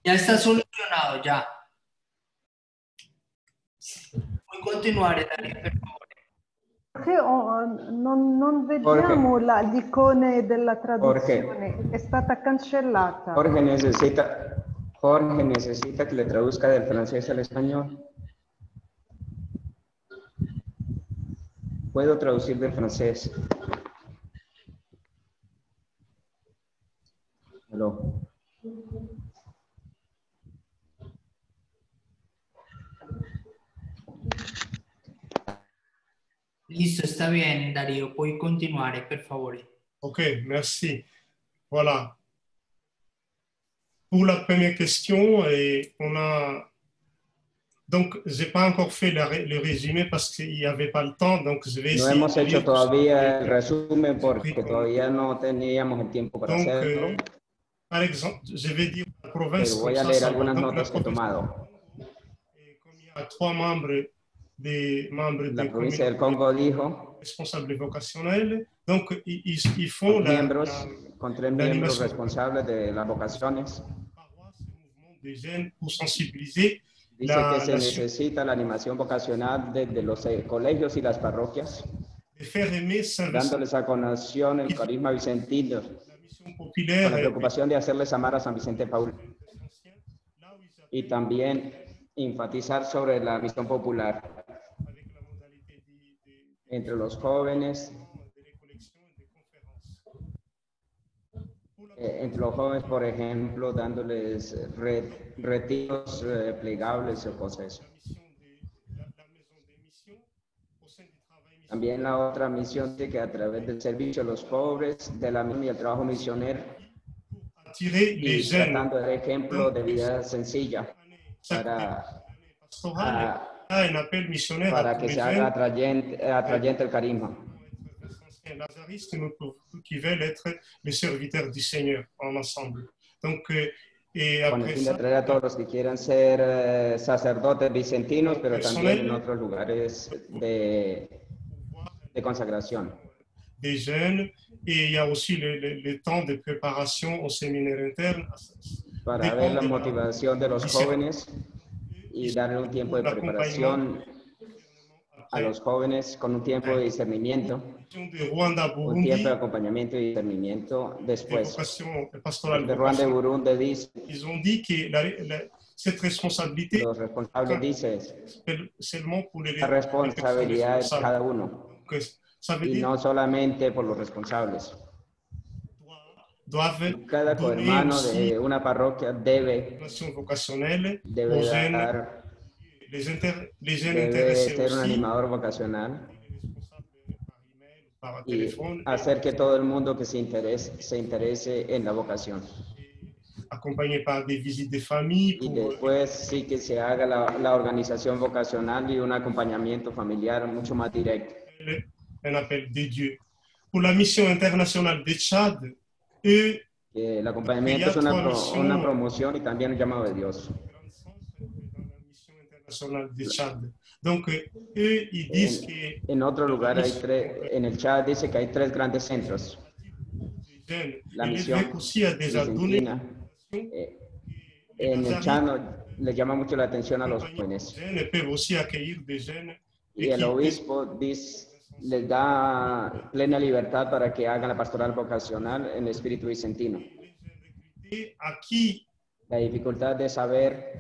Ya está solucionado, ya. Puoi continuare, Dario, per favore. Non vediamo l'icona della traduzione, è stata cancellata. Jorge necesita que le traduzca del francés al español. Puedo traducir del francés. Hello. Listo, está bien, Dario. Puoi continuare, per favore. Ok, merci. Voilà. Pour la première question, on a... Donc, je n'ai pas encore fait le résumé parce qu'il n'y avait pas le temps, donc je vais essayer... No hemos hecho todavía el resumen porque todavía no teníamos el tiempo para hacerlo. Par exemple, je vais dire la province... Pero voy a leer algunas notas que he tomado. Comme il y a 3 membres la provincia del Congo dijo responsables vocationnels, donc ils font con 3 miembros responsables de las vocaciones. Des jeunes pour sensibiliser. Dice que se necesita la animación vocacional desde los colegios y las parroquias, dándoles a conocer el carisma vicentino, con la preocupación de hacerles amar a San Vicente Paul, y también enfatizar sobre la misión popular entre los jóvenes, por ejemplo, dándoles retiros plegables o cosas. También la otra misión de que a través del servicio a los pobres, de la misión y el trabajo misionero, y tratando de ejemplo de vida sencilla para que se haga atrayente el carisma. Qui veulent être les serviteurs du Seigneur en ensemble. Donc, con el fin de atraer a todos los que quieran ser sacerdotes vicentinos, pero también en otros lugares de consagración. Des jeunes, et il y a aussi le temps de préparation au séminaire interne. Para ver la motivación de los jóvenes y darle un tiempo de preparación a los jóvenes con un tiempo de discernimiento, un tiempo de acompañamiento y discernimiento después. De Ruanda y Burundi dice cette responsabilité Los responsables dices seulement pour les la responsabilidad de responsables. cada uno Donc, ça veut y dire no solamente por los responsables. doivent Cada donner cohermano aussi de una parroquia debe formation vocationnelle debe aux jeunes, dar, les jeunes debe intéressés ser un aussi, animador vocacional par y téléphone, hacer que todo el mundo que se interese en la vocación. accompagné par des visites de famille. Y Pour, después sí que se haga la organización vocacional y un acompañamiento familiar mucho más directo. un appel de Dieu. Pour la mission internationale de Tchad, eux, Que el acompañamiento es una promoción y también un llamado de Dios. internationale de Tchad. Donc, eux, ils disent que En otro lugar, en el Chad dice que hay 3 grandes centros. La misión aussi a déjà donné vicentina. En el Chad le llama mucho la atención a los jóvenes. peuvent aussi accueillir des jeunes Y el obispo les da plena libertad para que hagan la pastoral vocacional en el espíritu vicentino. aquí. La dificultad de saber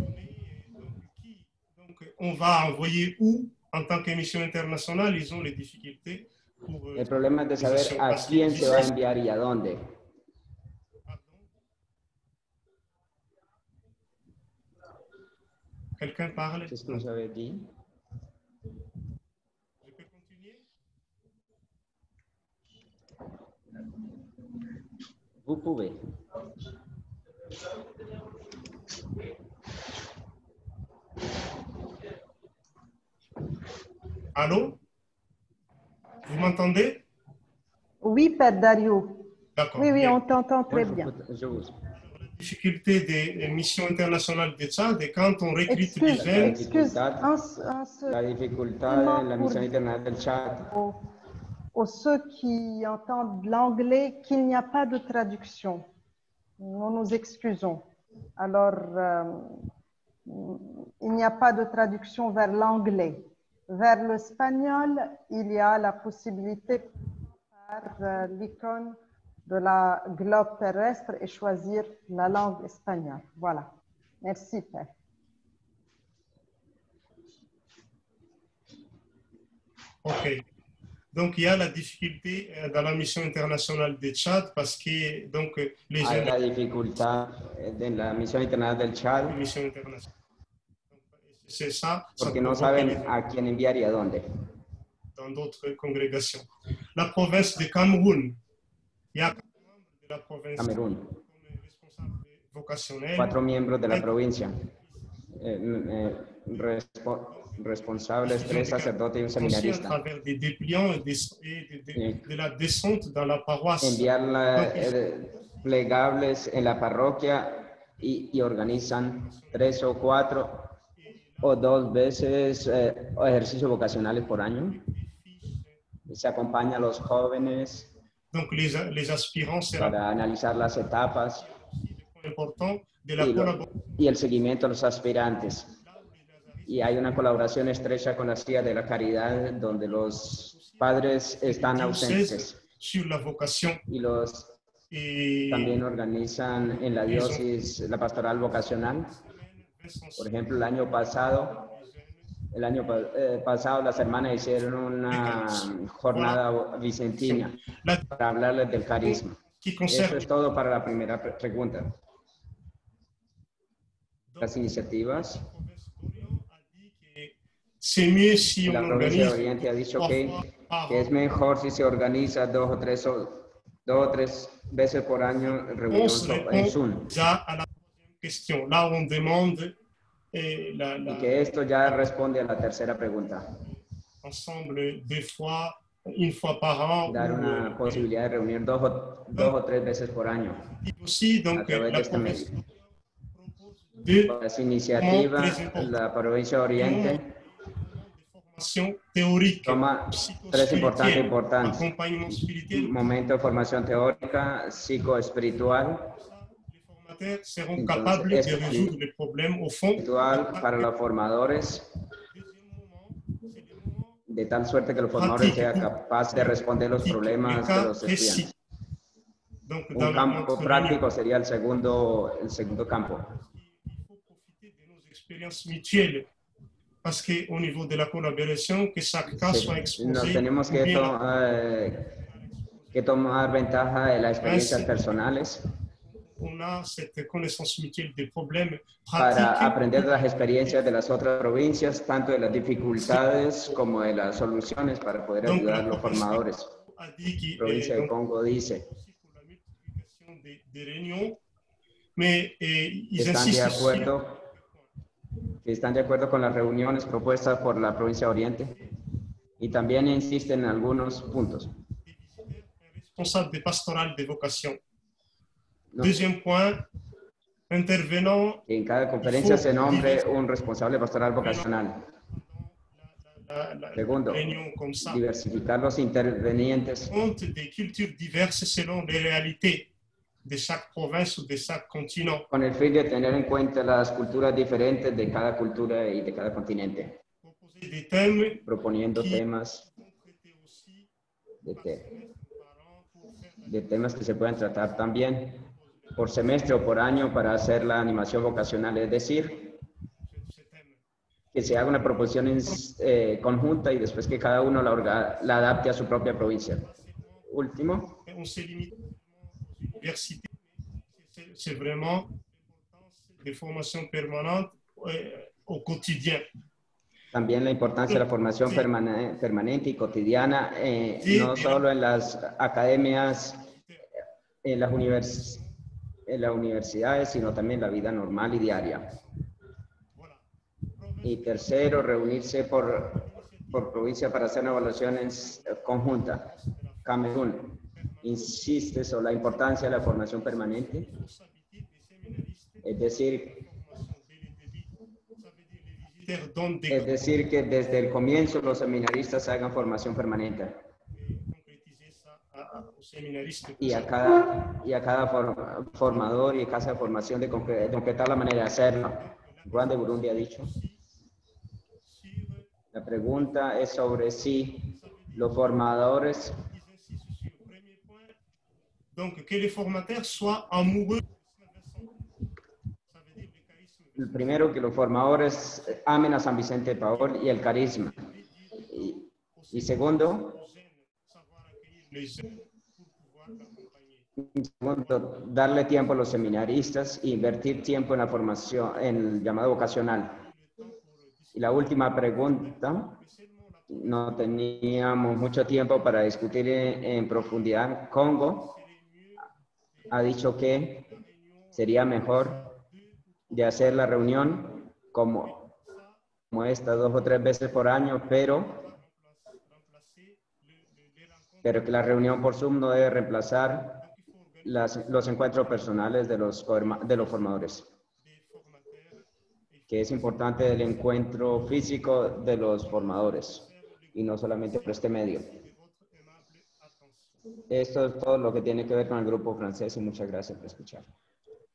On va envoyer où en tant que mission internationale, ils ont les difficultés pour. El problema es de saber a quién se va a enviar y a dónde. Quelqu'un parle? C'est ce que vous avez dit. Je peux continuer? Vous pouvez. Allô? Vous m'entendez? Oui, Père Dario. D'accord. Oui, oui, bien. on t'entend très bien. La difficulté des missions internationales de Tchad est quand on recrute des jeunes. La dificultad en la misión internacional del Chad. Aux ceux qui entendent l'anglais, qu'il n'y a pas de traduction. Nous nous excusons. Alors, il n'y a pas de traduction vers l'anglais. Vers l'espagnol, il y a la possibilité par l'icône de la globe terrestre et choisir la langue espagnole. Voilà. Merci, Père. OK. Donc, il y a la difficulté dans la mission internationale de Tchad parce que donc, les Hay jeunes... la dificultad en la misión internacional del Chad. Mission internationale. C'est ça. Porque no saben a quién enviar y a dónde. Dans d'autres congrégations. La province de Cameroun. Il y a 4 membres de la province Camerún. vocationnelle. 4 miembros de la provincia. Responsables, 3 sacerdotes y un Aussi à seminarista. travers des dépliants et de la descente dans la paroisse. Enviar plegables en la parroquia y organizan 3 o 4 o 2 veces ejercicios vocacionales por año. Y se acompaña a los jóvenes Donc les aspirants, c'est para analizar las etapas important de la collaboration. y el seguimiento a los aspirantes. Y hay una colaboración estrecha con la Silla de la Caridad, donde los padres están ausentes. Sur la vocation. Y los también organizan en la diócesis la pastoral vocacional. Por ejemplo, el año pasado las hermanas hicieron una jornada vicentina para hablarles del carisma. Eso es todo para la primera pregunta. Las iniciativas. La provincia de Oriente ha dicho que es mejor si se organiza 2 o 3 veces por año reunión en Zoom. Y que esto ya responde a la tercera pregunta. Dar una posibilidad de reunir 2 o 3 veces por año a través de este medio. Las iniciativas, la provincia de Oriente toma 3 importantes. Momento de formación teórica, psicoespiritual. Seront capables de résoudre les problèmes au fond. Para los formadores, de tal suerte que los formadores sean capaces de responder los problemas de los estudiantes. Un campo práctico sería el segundo campo. expérience mutuelle. Parce qu'au niveau de la collaboration, que chaque cas soit exposé. Nos tenemos que tomar ventaja de las experiencias personales para aprender de las experiencias de las otras provincias, tanto de las dificultades como de las soluciones para poder ayudar a los formadores. La provincia de Congo dice que están de acuerdo con las reuniones propuestas por la provincia de Oriente y también insisten en algunos puntos. Responsable de pastoral de vocación. Deuxième point, intervenant. En cada conferencia se nombre un responsable pastoral vocacional. Segundo, diversificar los intervenientes. De cultures diverses selon les réalités de chaque province ou de chaque continent. Con el fin de tener en cuenta las culturas diferentes de cada cultura y de cada continente. Proponiendo temas de temas que se pueden tratar también por semestre o por año para hacer la animación vocacional, es decir, que se haga una proposición conjunta y después que cada uno la adapte a su propia provincia. Último. C'est vraiment des formations permanentes au quotidien. También la importancia de la formación permanente y cotidiana, no solo en las academias, en las universidades, sino también en la vida normal y diaria. Y tercero, reunirse por provincia para hacer evaluaciones conjuntas. Camerún insiste sobre la importancia de la formación permanente, es decir, que desde el comienzo los seminaristas hagan formación permanente. Y a cada formador y casa de formación de concretar la manera de hacerlo. Juan de Burundi ha dicho. La pregunta es sobre si los formadores. Donc, que les formateurs soient amoureux. El primero, que los formadores amen a San Vicente de Paul y el carisma. Y segundo, darle tiempo a los seminaristas e invertir tiempo en la formación, en el llamado vocacional. Y la última pregunta, no teníamos mucho tiempo para discutir en profundidad. Congo ha dicho que sería mejor de hacer la reunión como esta 2 o 3 veces por año, pero que la reunión por Zoom no debe reemplazar los encuentros personales de los formadores. Que es importante el encuentro físico de los formadores y no solamente por este medio. Esto es todo lo que tiene que ver con el grupo francés y muchas gracias por escuchar.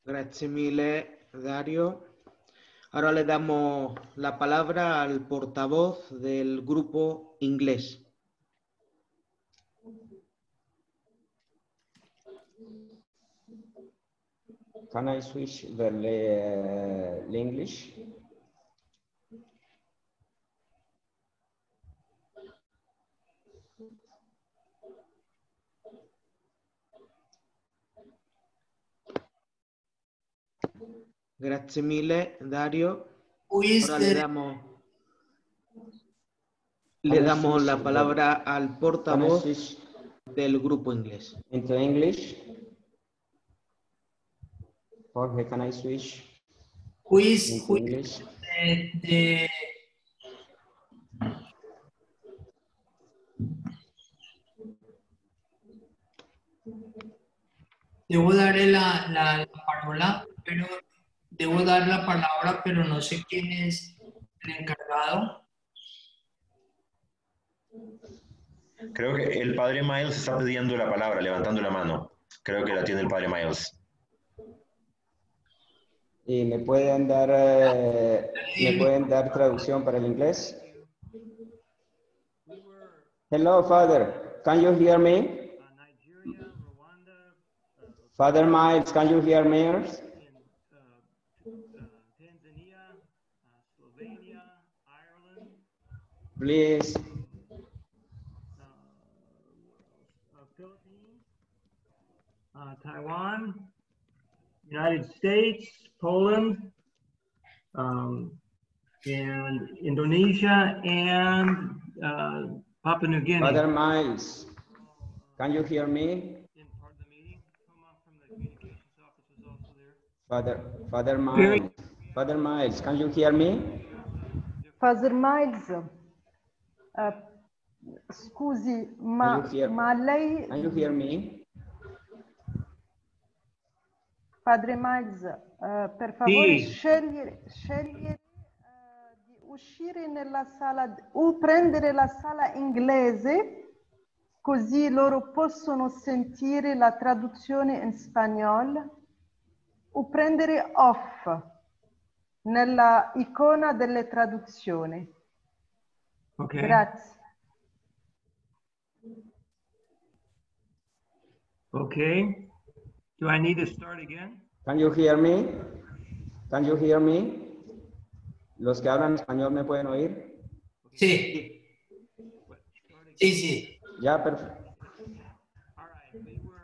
Grazie mille, Dario. Ahora le damos la palabra al portavoz del grupo inglés. Can I switch the English? Grazie mille, Dario. Ahora le damos la palabra al portavoz del grupo inglés. Into English. Jorge, can I switch? English? Debo darle la palabra, pero debo dar la palabra, pero no sé quién es el encargado. Creo que el padre Miles está pidiendo la palabra, levantando la mano. Creo que la tiene el padre Miles. ¿Y me pueden dar traducción para el inglés? Hello, Father. Can you hear me? Father Miles, can you hear me? Please. Philippines, Taiwan, United States, Poland, and Indonesia, and Papua New Guinea. Father Miles, can you hear me? Father Miles, can you hear me? Father Miles, scusi, ma lei... Can you hear me? Padre Miles, per favore scegliere di uscire nella sala o prendere la sala inglese, così loro possono sentire la traduzione in spagnolo, o prendere off nella icona delle traduzioni. Okay. Grazie. Okay. Do I need to start again? Can you hear me? Can you hear me? ¿Los que hablan español me pueden oír? Sí. Sí, sí. Ya, perfecto.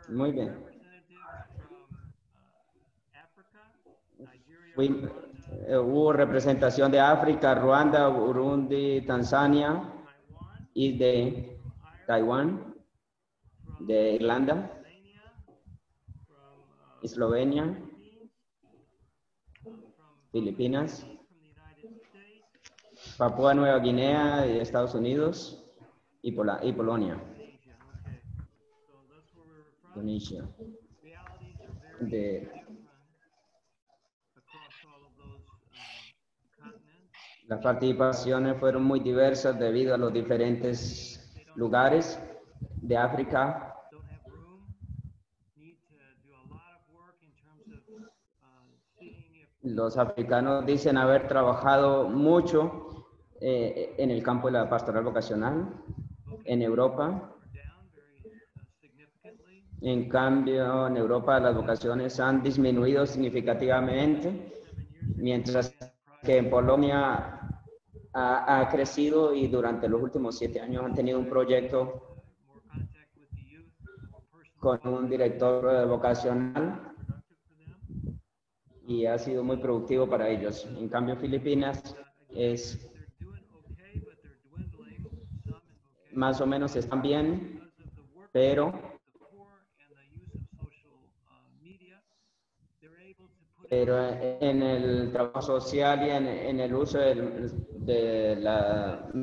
Muy bien. Hubo representación de África, Ruanda, Burundi, Tanzania y de Taiwán, de Irlanda, Eslovenia, Filipinas, Papúa Nueva Guinea y Estados Unidos y Polonia. Indonesia. Las participaciones fueron muy diversas debido a los diferentes lugares de África. Los africanos dicen haber trabajado mucho en el campo de la pastoral vocacional en Europa. En cambio, en Europa las vocaciones han disminuido significativamente, mientras que en Polonia ha crecido y durante los últimos 7 años han tenido un proyecto con un director vocacional y ha sido muy productivo para ellos. En cambio, Filipinas es más o menos están bien, pero en el trabajo social y en el uso de los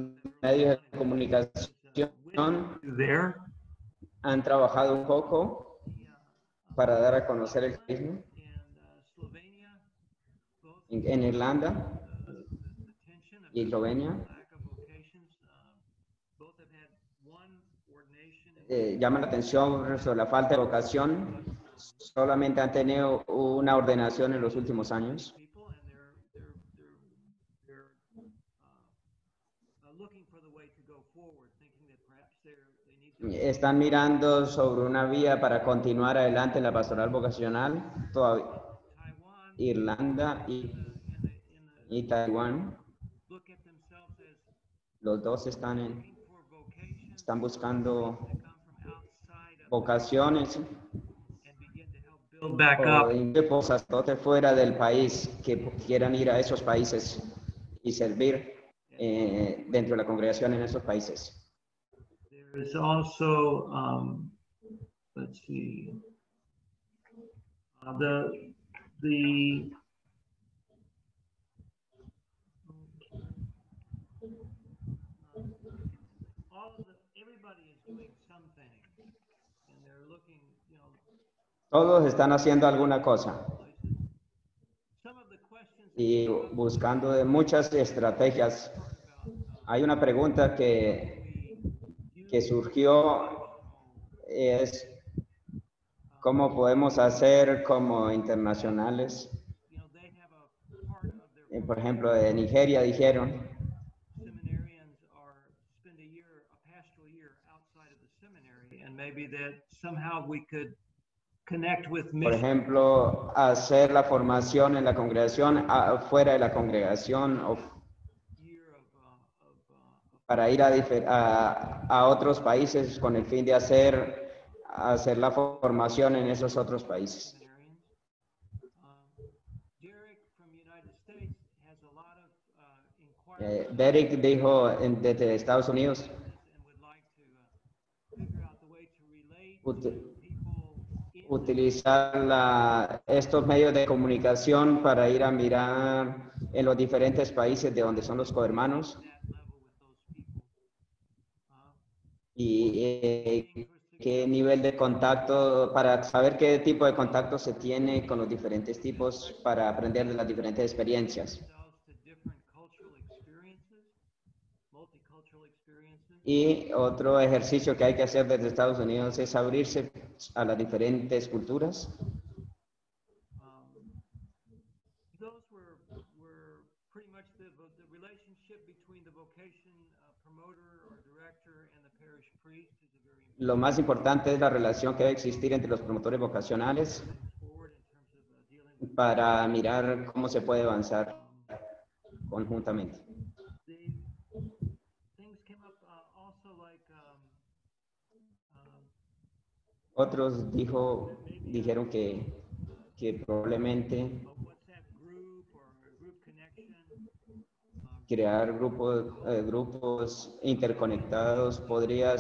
medios de comunicación han trabajado un poco para dar a conocer el cristianismo. En Irlanda y Eslovenia llama la atención sobre la falta de vocación. Solamente han tenido una ordenación en los últimos años. Están mirando sobre una vía para continuar adelante en la pastoral vocacional. Todavía Irlanda y Taiwán. Los dos están buscando vocaciones. O sacerdotes fuera del país que quieran ir a esos países y servir dentro de la congregación en esos países. There's also, let's see, everybody is doing something, and they're looking, you know. Todos están haciendo alguna cosa y buscando de muchas estrategias. Hay una pregunta que surgió, es ¿cómo podemos hacer como internacionales? Por ejemplo, de Nigeria dijeron por ejemplo, hacer la formación en la congregación, fuera de la congregación, para ir a otros países con el fin de hacer la formación en esos otros países. Derek dijo desde Estados Unidos utilizar estos medios de comunicación para ir a mirar en los diferentes países de donde son los cohermanos y qué nivel de contacto, para saber qué tipo de contacto se tiene con los diferentes tipos para aprender de las diferentes experiencias. Y otro ejercicio que hay que hacer desde Estados Unidos es abrirse a las diferentes culturas. Lo más importante es la relación que debe existir entre los promotores vocacionales para mirar cómo se puede avanzar conjuntamente. Otros dijeron que probablemente crear grupos interconectados podría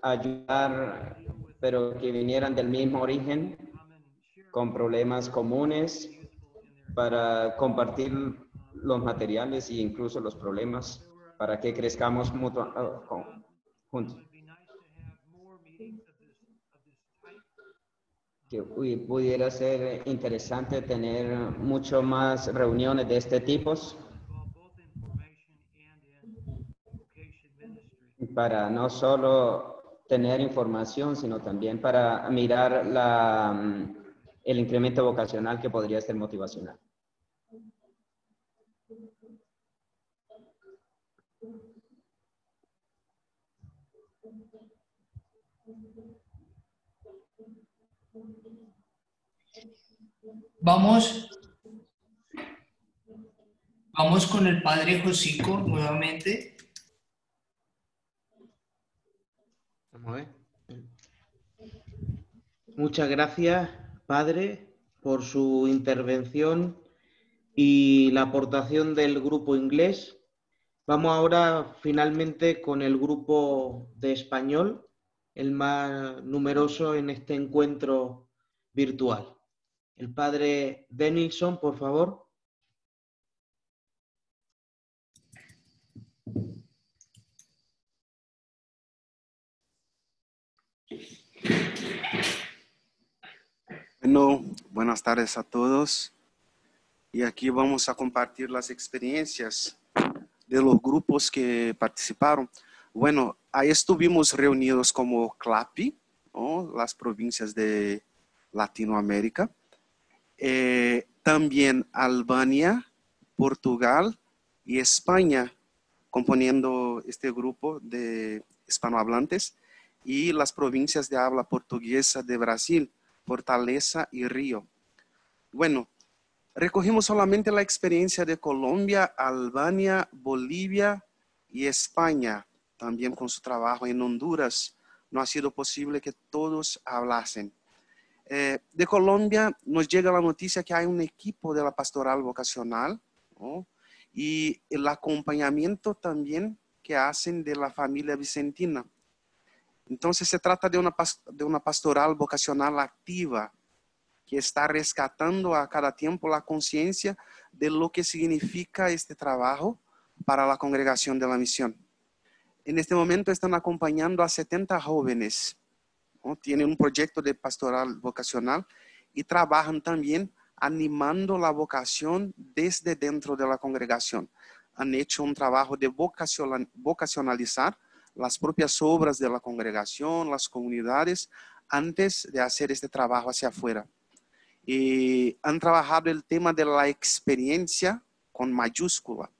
ayudar, pero que vinieran del mismo origen, con problemas comunes, para compartir los materiales e incluso los problemas, para que crezcamos juntos. Que pudiera ser interesante tener mucho más reuniones de este tipo para no solo tener información, sino también para mirar el incremento vocacional que podría ser motivacional. Vamos con el padre Josico nuevamente. Vamos a ver. Muchas gracias, padre, por su intervención y la aportación del grupo inglés. Vamos ahora finalmente con el grupo de español, el más numeroso en este encuentro virtual. El padre Denilson, por favor. Bueno, buenas tardes a todos. Y aquí vamos a compartir las experiencias de los grupos que participaron. Bueno, ahí estuvimos reunidos como CLAPI, ¿no? Las provincias de Latinoamérica. También Albania, Portugal y España, componiendo este grupo de hispanohablantes, y las provincias de habla portuguesa de Brasil, Fortaleza y Río. Bueno, recogimos solamente la experiencia de Colombia, Albania, Bolivia y España, también con su trabajo en Honduras. No ha sido posible que todos hablasen. De Colombia nos llega la noticia que hay un equipo de la pastoral vocacional, ¿no? Y el acompañamiento también que hacen de la familia vicentina. Entonces se trata de una pastoral vocacional activa que está rescatando a cada tiempo la conciencia de lo que significa este trabajo para la congregación de la misión. En este momento están acompañando a 70 jóvenes, ¿no? Tienen un proyecto de pastoral vocacional y trabajan también animando la vocación desde dentro de la congregación. Han hecho un trabajo de vocacionalizar las propias obras de la congregación, las comunidades, antes de hacer este trabajo hacia afuera. Y han trabajado el tema de la experiencia con mayúscula,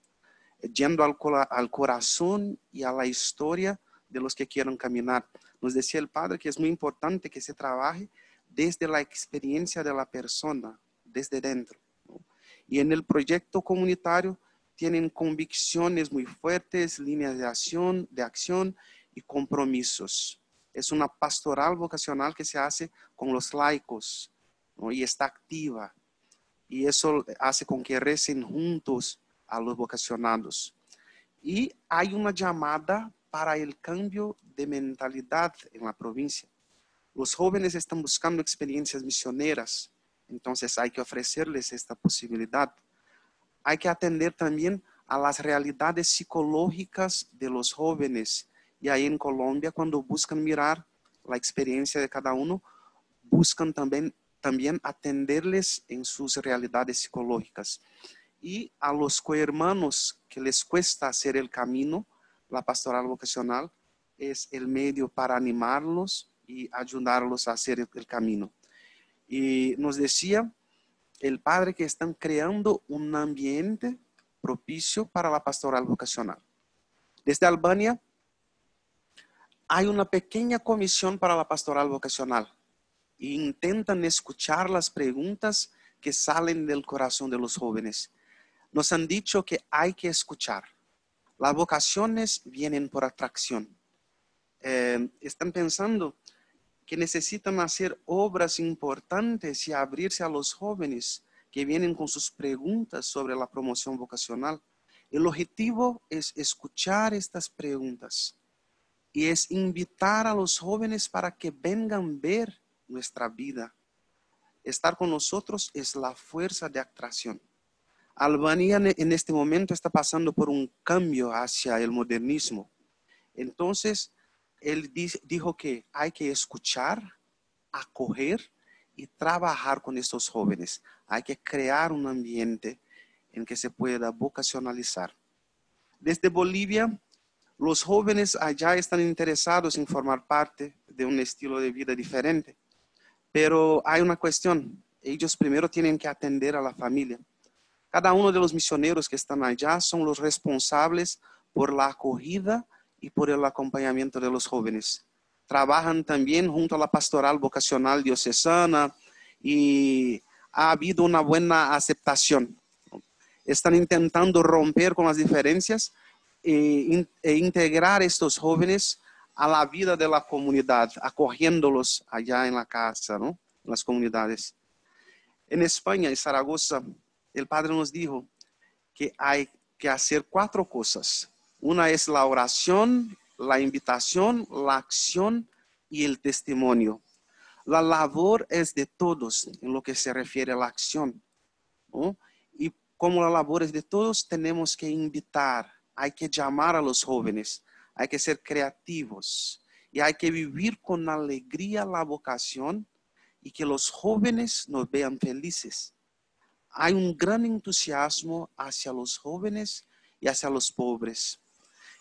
yendo al corazón y a la historia de los que quieran caminar. Nos decía el padre que es muy importante que se trabaje desde la experiencia de la persona, desde dentro, ¿no? Y en el proyecto comunitario tienen convicciones muy fuertes, líneas de acción y compromisos. Es una pastoral vocacional que se hace con los laicos, ¿no? Y está activa. Y eso hace con que recen juntos a los vocacionados. Y hay una llamada para el cambio de mentalidad en la provincia. Los jóvenes están buscando experiencias misioneras, entonces hay que ofrecerles esta posibilidad. Hay que atender también a las realidades psicológicas de los jóvenes. Y ahí en Colombia, cuando buscan mirar la experiencia de cada uno, buscan también atenderles en sus realidades psicológicas. Y a los cohermanos que les cuesta hacer el camino, la pastoral vocacional es el medio para animarlos y ayudarlos a hacer el camino. Y nos decía el padre que están creando un ambiente propicio para la pastoral vocacional. Desde Albania hay una pequeña comisión para la pastoral vocacional e intentan escuchar las preguntas que salen del corazón de los jóvenes. Nos han dicho que hay que escuchar. Las vocaciones vienen por atracción. Están pensando que necesitan hacer obras importantes y abrirse a los jóvenes que vienen con sus preguntas sobre la promoción vocacional. El objetivo es escuchar estas preguntas y es invitar a los jóvenes para que vengan a ver nuestra vida. Estar con nosotros es la fuerza de atracción. Albania en este momento está pasando por un cambio hacia el modernismo. Entonces, él dijo que hay que escuchar, acoger y trabajar con estos jóvenes. Hay que crear un ambiente en que se pueda vocacionalizar. Desde Bolivia, los jóvenes allá están interesados en formar parte de un estilo de vida diferente. Pero hay una cuestión. Ellos primero tienen que atender a la familia. Cada uno de los misioneros que están allá son los responsables por la acogida y por el acompañamiento de los jóvenes. Trabajan también junto a la pastoral vocacional diocesana y ha habido una buena aceptación. Están intentando romper con las diferencias e integrar estos jóvenes a la vida de la comunidad, acogiéndolos allá en la casa, ¿no? En las comunidades. En España, en Zaragoza, el padre nos dijo que hay que hacer 4 cosas. Una es la oración, la invitación, la acción y el testimonio. La labor es de todos en lo que se refiere a la acción, ¿no? Y como la labor es de todos, tenemos que invitar, hay que llamar a los jóvenes, hay que ser creativos y hay que vivir con alegría la vocación y que los jóvenes nos vean felices. Hay un gran entusiasmo hacia los jóvenes y hacia los pobres.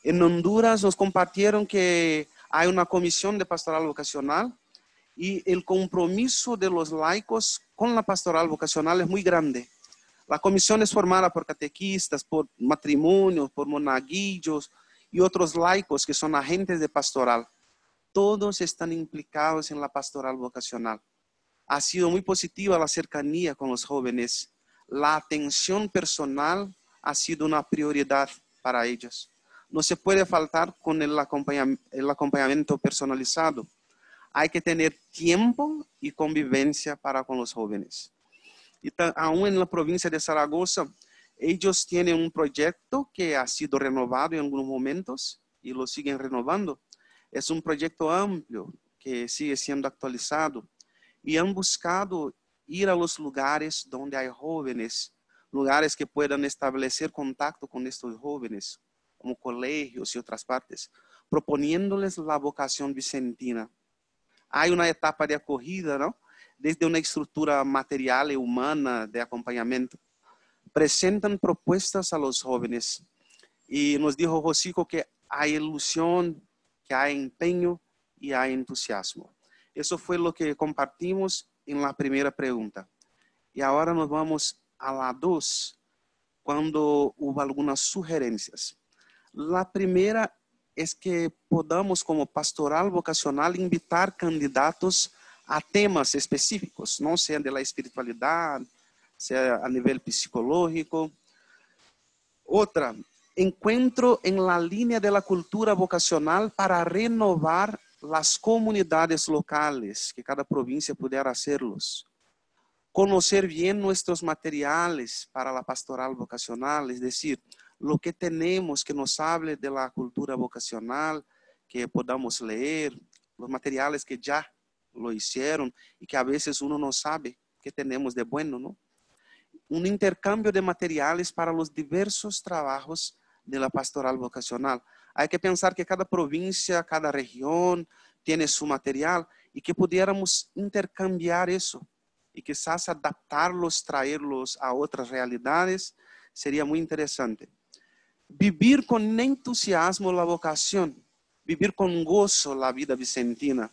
En Honduras nos compartieron que hay una comisión de pastoral vocacional y el compromiso de los laicos con la pastoral vocacional es muy grande. La comisión es formada por catequistas, por matrimonios, por monaguillos y otros laicos que son agentes de pastoral. Todos están implicados en la pastoral vocacional. Ha sido muy positiva la cercanía con los jóvenes. La atención personal ha sido una prioridad para ellos. No se puede faltar con el acompañamiento personalizado. Hay que tener tiempo y convivencia para con los jóvenes. Y aún en la provincia de Zaragoza, ellos tienen un proyecto que ha sido renovado en algunos momentos y lo siguen renovando. Es un proyecto amplio que sigue siendo actualizado y han buscado ir a los lugares donde hay jóvenes, lugares que puedan establecer contacto con estos jóvenes, como colegios y otras partes, proponiéndoles la vocación vicentina. Hay una etapa de acogida, ¿no? Desde una estructura material y humana de acompañamiento. Presentan propuestas a los jóvenes y nos dijo Josico que hay ilusión, que hay empeño y hay entusiasmo. Eso fue lo que compartimos en la primera pregunta. Y ahora nos vamos a la 2, cuando hubo algunas sugerencias. La primera es que podamos, como pastoral vocacional, invitar candidatos a temas específicos, no sea de la espiritualidad, sea a nivel psicológico. Otra, encuentro en la línea de la cultura vocacional para renovar las comunidades locales, que cada provincia pudiera hacerlos. Conocer bien nuestros materiales para la pastoral vocacional, es decir, lo que tenemos que nos hable de la cultura vocacional, que podamos leer, los materiales que ya lo hicieron y que a veces uno no sabe que tenemos de bueno, ¿no? Un intercambio de materiales para los diversos trabajos de la pastoral vocacional. Hay que pensar que cada provincia, cada región tiene su material y que pudiéramos intercambiar eso y quizás adaptarlos, traerlos a otras realidades, sería muy interesante. Vivir con entusiasmo la vocación, vivir con gozo la vida vicentina.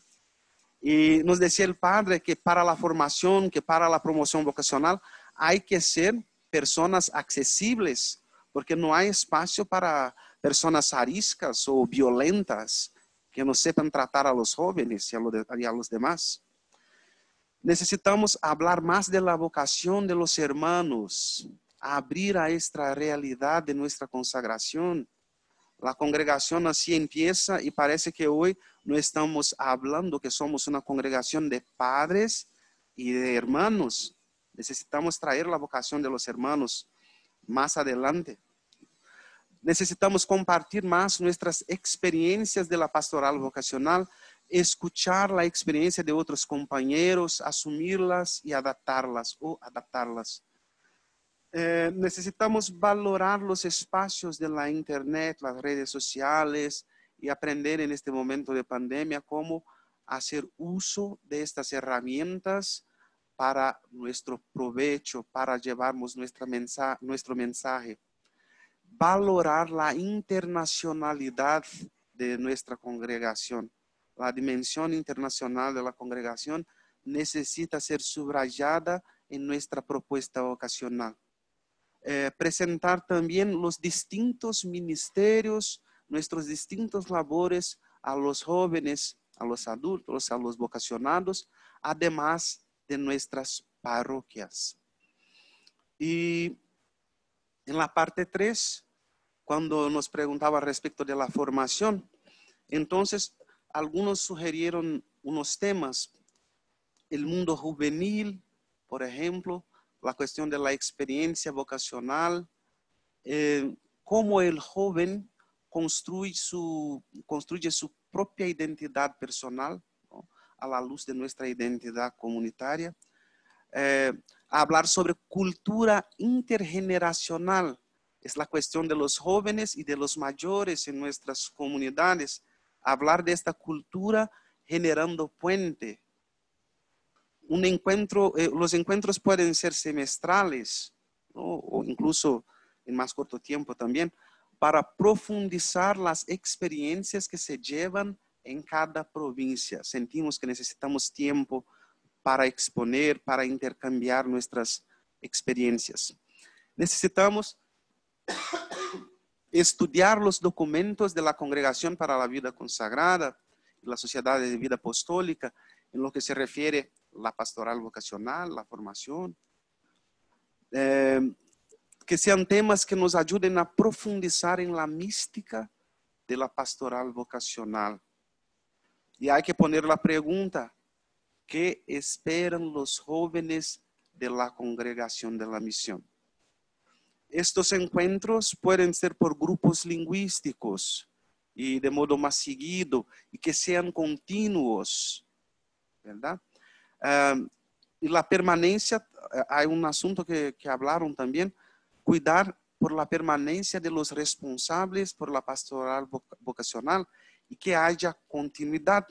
Y nos decía el padre que para la formación, que para la promoción vocacional, hay que ser personas accesibles, porque no hay espacio para personas ariscas o violentas que no sepan tratar a los jóvenes y a los demás. Necesitamos hablar más de la vocación de los hermanos, abrir a esta realidad de nuestra consagración. La congregación así empieza y parece que hoy no estamos hablando que somos una congregación de padres y de hermanos. Necesitamos traer la vocación de los hermanos más adelante. Necesitamos compartir más nuestras experiencias de la pastoral vocacional, escuchar la experiencia de otros compañeros, asumirlas y adaptarlas. Necesitamos valorar los espacios de la internet, las redes sociales y aprender en este momento de pandemia cómo hacer uso de estas herramientas para nuestro provecho, para llevarnos nuestro mensaje. Valorar la internacionalidad de nuestra congregación. La dimensión internacional de la congregación necesita ser subrayada en nuestra propuesta vocacional. Presentar también los distintos ministerios, nuestros distintos labores a los jóvenes, a los adultos, a los vocacionados, además de nuestras parroquias. Y en la parte 3, cuando nos preguntaba respecto de la formación, entonces algunos sugirieron unos temas, el mundo juvenil, por ejemplo, la cuestión de la experiencia vocacional, cómo el joven construye su propia identidad personal, ¿no?, a la luz de nuestra identidad comunitaria. Hablar sobre cultura intergeneracional, es la cuestión de los jóvenes y de los mayores en nuestras comunidades. Hablar de esta cultura generando puente. Los encuentros pueden ser semestrales, ¿no?, o incluso en más corto tiempo también, para profundizar las experiencias que se llevan en cada provincia. Sentimos que necesitamos tiempo para exponer, para intercambiar nuestras experiencias. Necesitamos estudiar los documentos de la Congregación para la Vida Consagrada y la Sociedad de Vida Apostólica en lo que se refiere a la pastoral vocacional, la formación. Que sean temas que nos ayuden a profundizar en la mística de la pastoral vocacional. Y hay que poner la pregunta, ¿qué esperan los jóvenes de la congregación de la misión? Estos encuentros pueden ser por grupos lingüísticos y de modo más seguido y que sean continuos, ¿verdad? Y la permanencia, hay un asunto que hablaron también, cuidar por la permanencia de los responsables por la pastoral vocacional y que haya continuidad,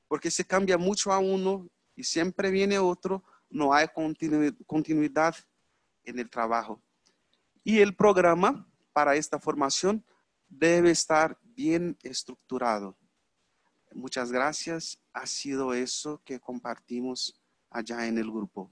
porque se cambia mucho a uno y siempre viene otro, no hay continuidad en el trabajo. Y el programa para esta formación debe estar bien estructurado. Muchas gracias. Ha sido eso que compartimos allá en el grupo.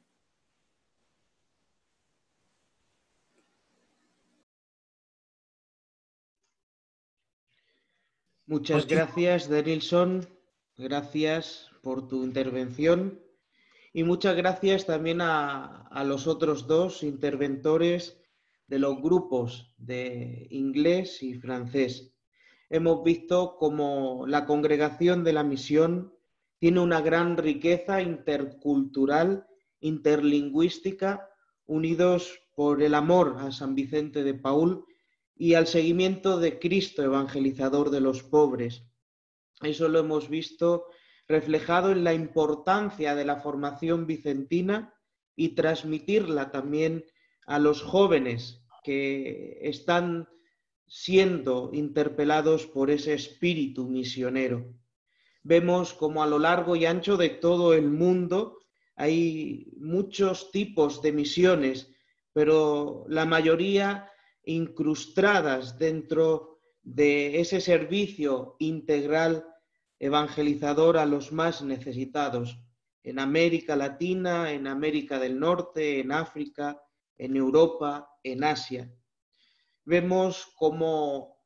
Muchas gracias, Denilson. Gracias por tu intervención. Y muchas gracias también a los otros dos interventores de los grupos de inglés y francés. Hemos visto cómo la congregación de la misión tiene una gran riqueza intercultural, interlingüística, unidos por el amor a San Vicente de Paúl y al seguimiento de Cristo evangelizador de los pobres. Eso lo hemos visto reflejado en la importancia de la formación vicentina y transmitirla también a los jóvenes que están siendo interpelados por ese espíritu misionero. Vemos como a lo largo y ancho de todo el mundo hay muchos tipos de misiones, pero la mayoría incrustadas dentro de ese servicio integral evangelizador a los más necesitados, en América Latina, en América del Norte, en África, en Europa, en Asia. Vemos cómo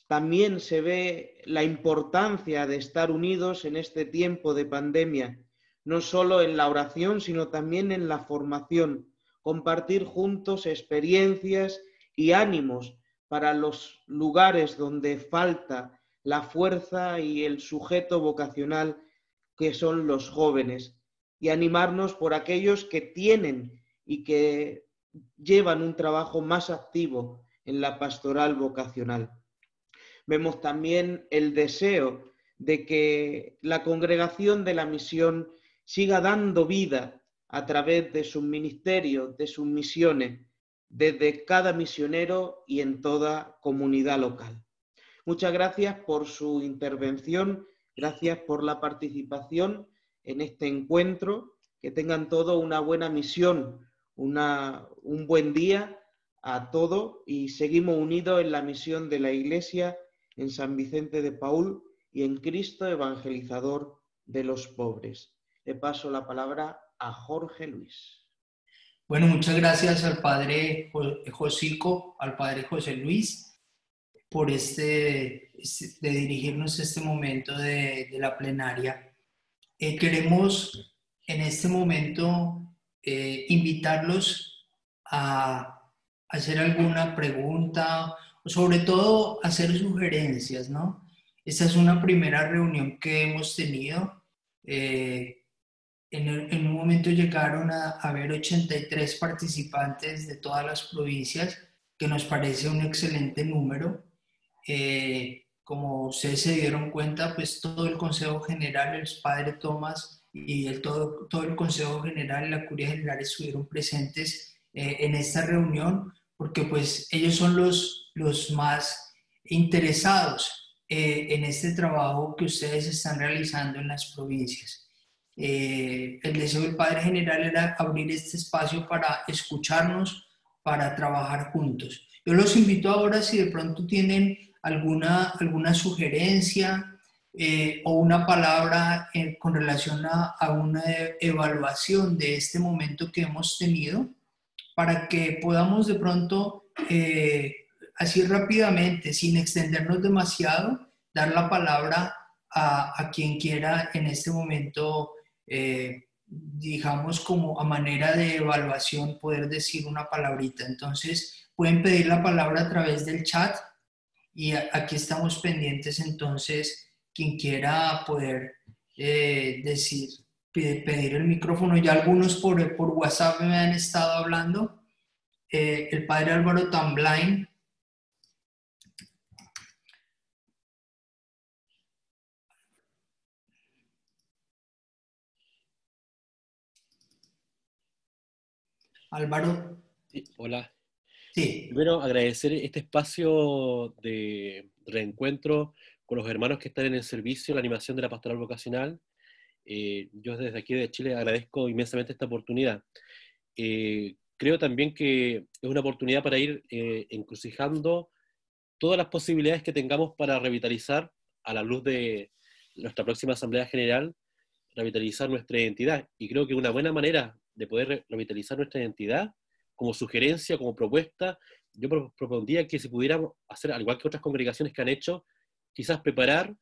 también se ve la importancia de estar unidos en este tiempo de pandemia, no solo en la oración, sino también en la formación, compartir juntos experiencias y ánimos para los lugares donde falta la fuerza y el sujeto vocacional que son los jóvenes, y animarnos por aquellos que tienen y que llevan un trabajo más activo en la pastoral vocacional. Vemos también el deseo de que la congregación de la misión siga dando vida a través de sus ministerios, de sus misiones, desde cada misionero y en toda comunidad local. Muchas gracias por su intervención, gracias por la participación en este encuentro, que tengan todos una buena misión, un buen día a todos y seguimos unidos en la misión de la Iglesia en San Vicente de Paúl y en Cristo evangelizador de los pobres. Le paso la palabra a Jorge Luis. Bueno, muchas gracias al padre Josico, al padre José Luis, por de dirigirnos este momento de la plenaria. Queremos en este momento invitarlos a hacer alguna pregunta o sobre todo hacer sugerencias, ¿no? Esta es una primera reunión que hemos tenido. En un momento llegaron a haber 83 participantes de todas las provincias, que nos parece un excelente número. Como ustedes se dieron cuenta, pues todo el Consejo General, el Padre Tomás y todo el Consejo General y la Curia General estuvieron presentes en esta reunión, porque pues ellos son los más interesados en este trabajo que ustedes están realizando en las provincias. El deseo del Padre General era abrir este espacio para escucharnos, para trabajar juntos. Yo los invito ahora, si de pronto tienen alguna sugerencia o una palabra con relación a una evaluación de este momento que hemos tenido, para que podamos de pronto, así rápidamente, sin extendernos demasiado, dar la palabra a quien quiera en este momento, digamos como a manera de evaluación, poder decir una palabrita. Entonces, pueden pedir la palabra a través del chat y aquí estamos pendientes. Entonces, quien quiera poder pedir el micrófono. Ya algunos por WhatsApp me han estado hablando. El padre Álvaro Tamblain. Álvaro. Sí, hola. Sí. Primero, agradecer este espacio de reencuentro con los hermanos que están en el servicio, la animación de la pastoral vocacional. Yo desde aquí de Chile agradezco inmensamente esta oportunidad. Creo también que es una oportunidad para ir encrucijando todas las posibilidades que tengamos para revitalizar, a la luz de nuestra próxima Asamblea General, revitalizar nuestra identidad. Y creo que una buena manera de poder revitalizar nuestra identidad, como sugerencia, como propuesta, yo propondría que si pudiéramos hacer, al igual que otras congregaciones que han hecho, quizás preparar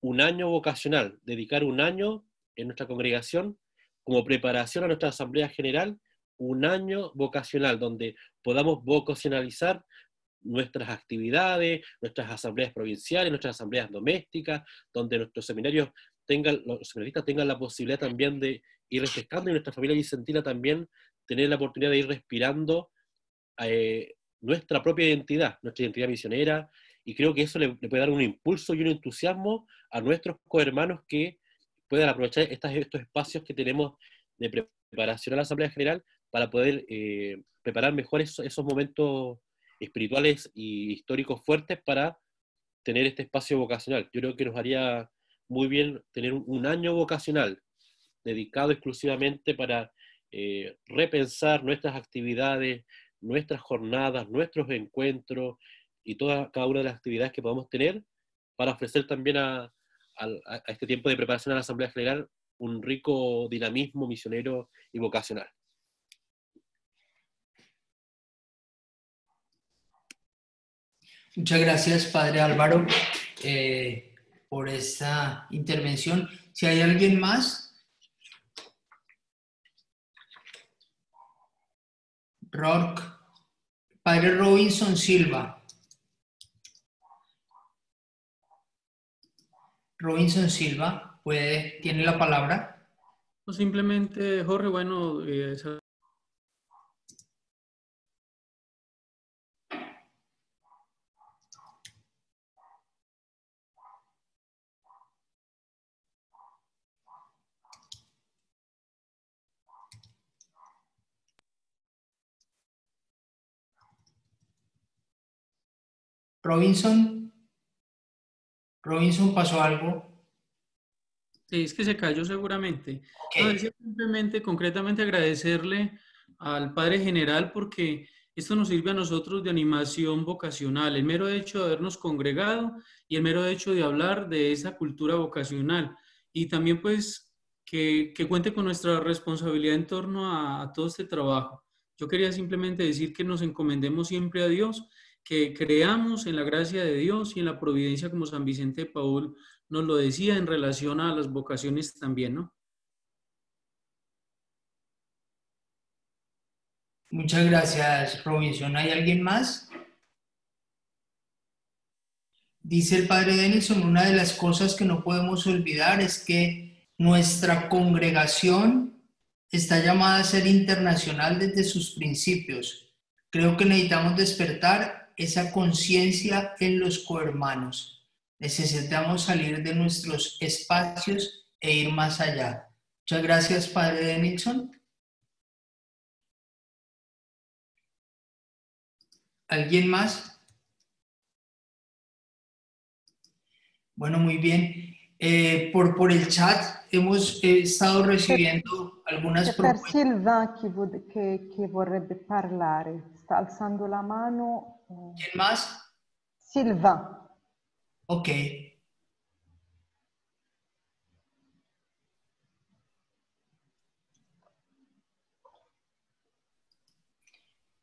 un año vocacional, dedicar un año en nuestra congregación como preparación a nuestra Asamblea General, un año vocacional donde podamos vocacionalizar nuestras actividades, nuestras asambleas provinciales, nuestras asambleas domésticas, donde nuestros seminarios los seminaristas tengan la posibilidad también de ir refrescando, y nuestra familia vicentina también tener la oportunidad de ir respirando nuestra propia identidad, nuestra identidad misionera, y creo que eso le puede dar un impulso y un entusiasmo a nuestros cohermanos que puedan aprovechar estos espacios que tenemos de preparación a la Asamblea General para poder preparar mejor esos momentos espirituales y históricos fuertes para tener este espacio vocacional. Yo creo que nos haría muy bien tener un año vocacional dedicado exclusivamente para repensar nuestras actividades, nuestras jornadas, nuestros encuentros y cada una de las actividades que podamos tener para ofrecer también a este tiempo de preparación a la Asamblea General un rico dinamismo misionero y vocacional. Muchas gracias, Padre Álvaro, por esta intervención. Si hay alguien más, Padre Robinson Silva. Robinson Silva, tiene la palabra. No, simplemente, Jorge, bueno, Robinson, ¿pasó algo? Sí, es que se cayó seguramente. Okay. No, decía simplemente, concretamente, agradecerle al Padre General porque esto nos sirve a nosotros de animación vocacional. El mero hecho de habernos congregado y el mero hecho de hablar de esa cultura vocacional. Y también, pues, que cuente con nuestra responsabilidad en torno a todo este trabajo. Yo quería simplemente decir que nos encomendemos siempre a Dios, que creamos en la gracia de Dios y en la providencia, como San Vicente de Paúl nos lo decía, en relación a las vocaciones también, ¿no? Muchas gracias, Robinson. ¿Hay alguien más? Dice el Padre Denilson, una de las cosas que no podemos olvidar es que nuestra congregación está llamada a ser internacional desde sus principios. Creo que necesitamos despertar esa conciencia en los cohermanos. Necesitamos salir de nuestros espacios e ir más allá. Muchas gracias, Padre Denilson. ¿Alguien más? Bueno, muy bien. Por el chat hemos estado recibiendo algunas propuestas. Per Sylvain che vorrebbe parlare. Sta alzando la mano. ¿Quién más? Sylvain. Ok.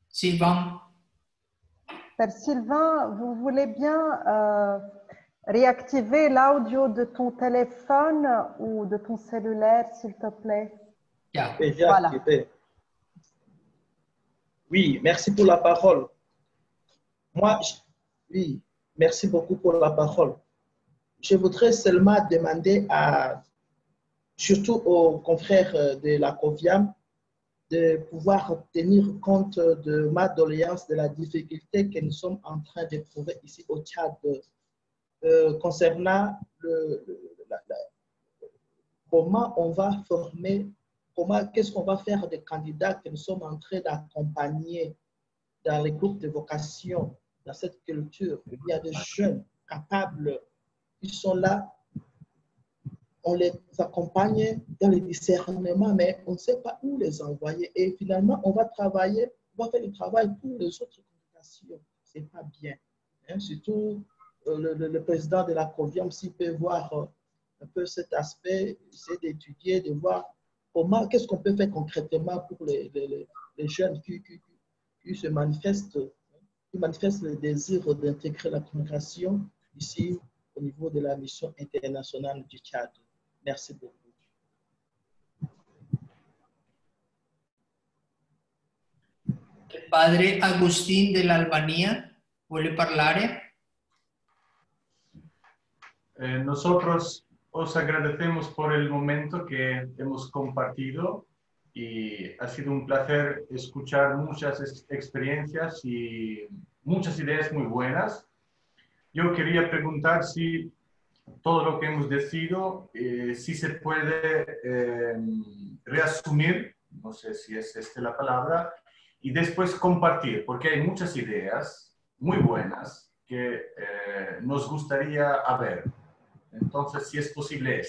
Sylvain. Per Sylvain, vous voulez bien réactiver l'audio de ton téléphone ou de ton cellulaire, s'il te plaît? Yeah. Voilà. Oui, merci pour la parole. Oui, merci beaucoup pour la parole. Je voudrais seulement demander surtout aux confrères de la COVIAM, de pouvoir tenir compte de ma doléance, de la difficulté que nous sommes en train d'éprouver ici au Tchad concernant comment on va former, qu'est-ce qu'on va faire des candidats que nous sommes en train d'accompagner dans les groupes de vocation, dans cette culture. Il y a des jeunes capables, ils sont là, on les accompagne dans le discernement, mais on ne sait pas où les envoyer. Et finalement, on va travailler, on va faire le travail pour les autres congrégations. Ce n'est pas bien. Hein? Surtout le président de la COVIAM, s'il peut voir un peu cet aspect, essayer d'étudier, de voir qu'est-ce qu'on peut faire concrètement pour les jeunes qui se manifestent, qui manifestent le désir d'intégrer la congrégation ici au niveau de la mission internationale du Tchad. Merci beaucoup. padre Agustín de la Albania vuole parlare. Nosotros os agradecemos por el momento que hemos compartido y ha sido un placer escuchar muchas experiencias y muchas ideas muy buenas. Yo quería preguntar si todo lo que hemos decidido, si se puede reasumir, no sé si es esta la palabra, y después compartir, porque hay muchas ideas muy buenas que nos gustaría haber. Entonces, si es posible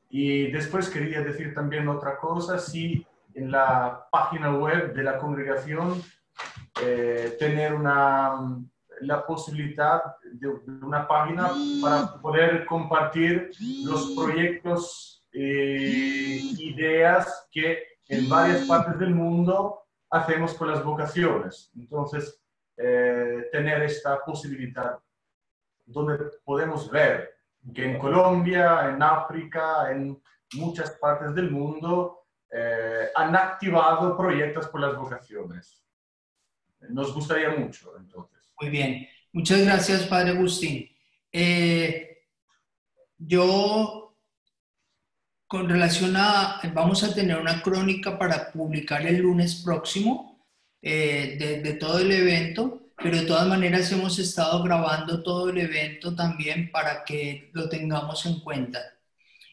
Y después quería decir también otra cosa, si en la página web de la congregación tener la posibilidad de una página para poder compartir los proyectos ideas que en varias partes del mundo hacemos con las vocaciones. Entonces, tener esta posibilidad donde podemos ver que en Colombia, en África, en muchas partes del mundo han activado proyectos por las vocaciones. Nos gustaría mucho, entonces. Muy bien. Muchas gracias, Padre Agustín. Yo, con relación vamos a tener una crónica para publicar el lunes próximo de todo el evento, pero de todas maneras hemos estado grabando todo el evento también para que lo tengamos en cuenta.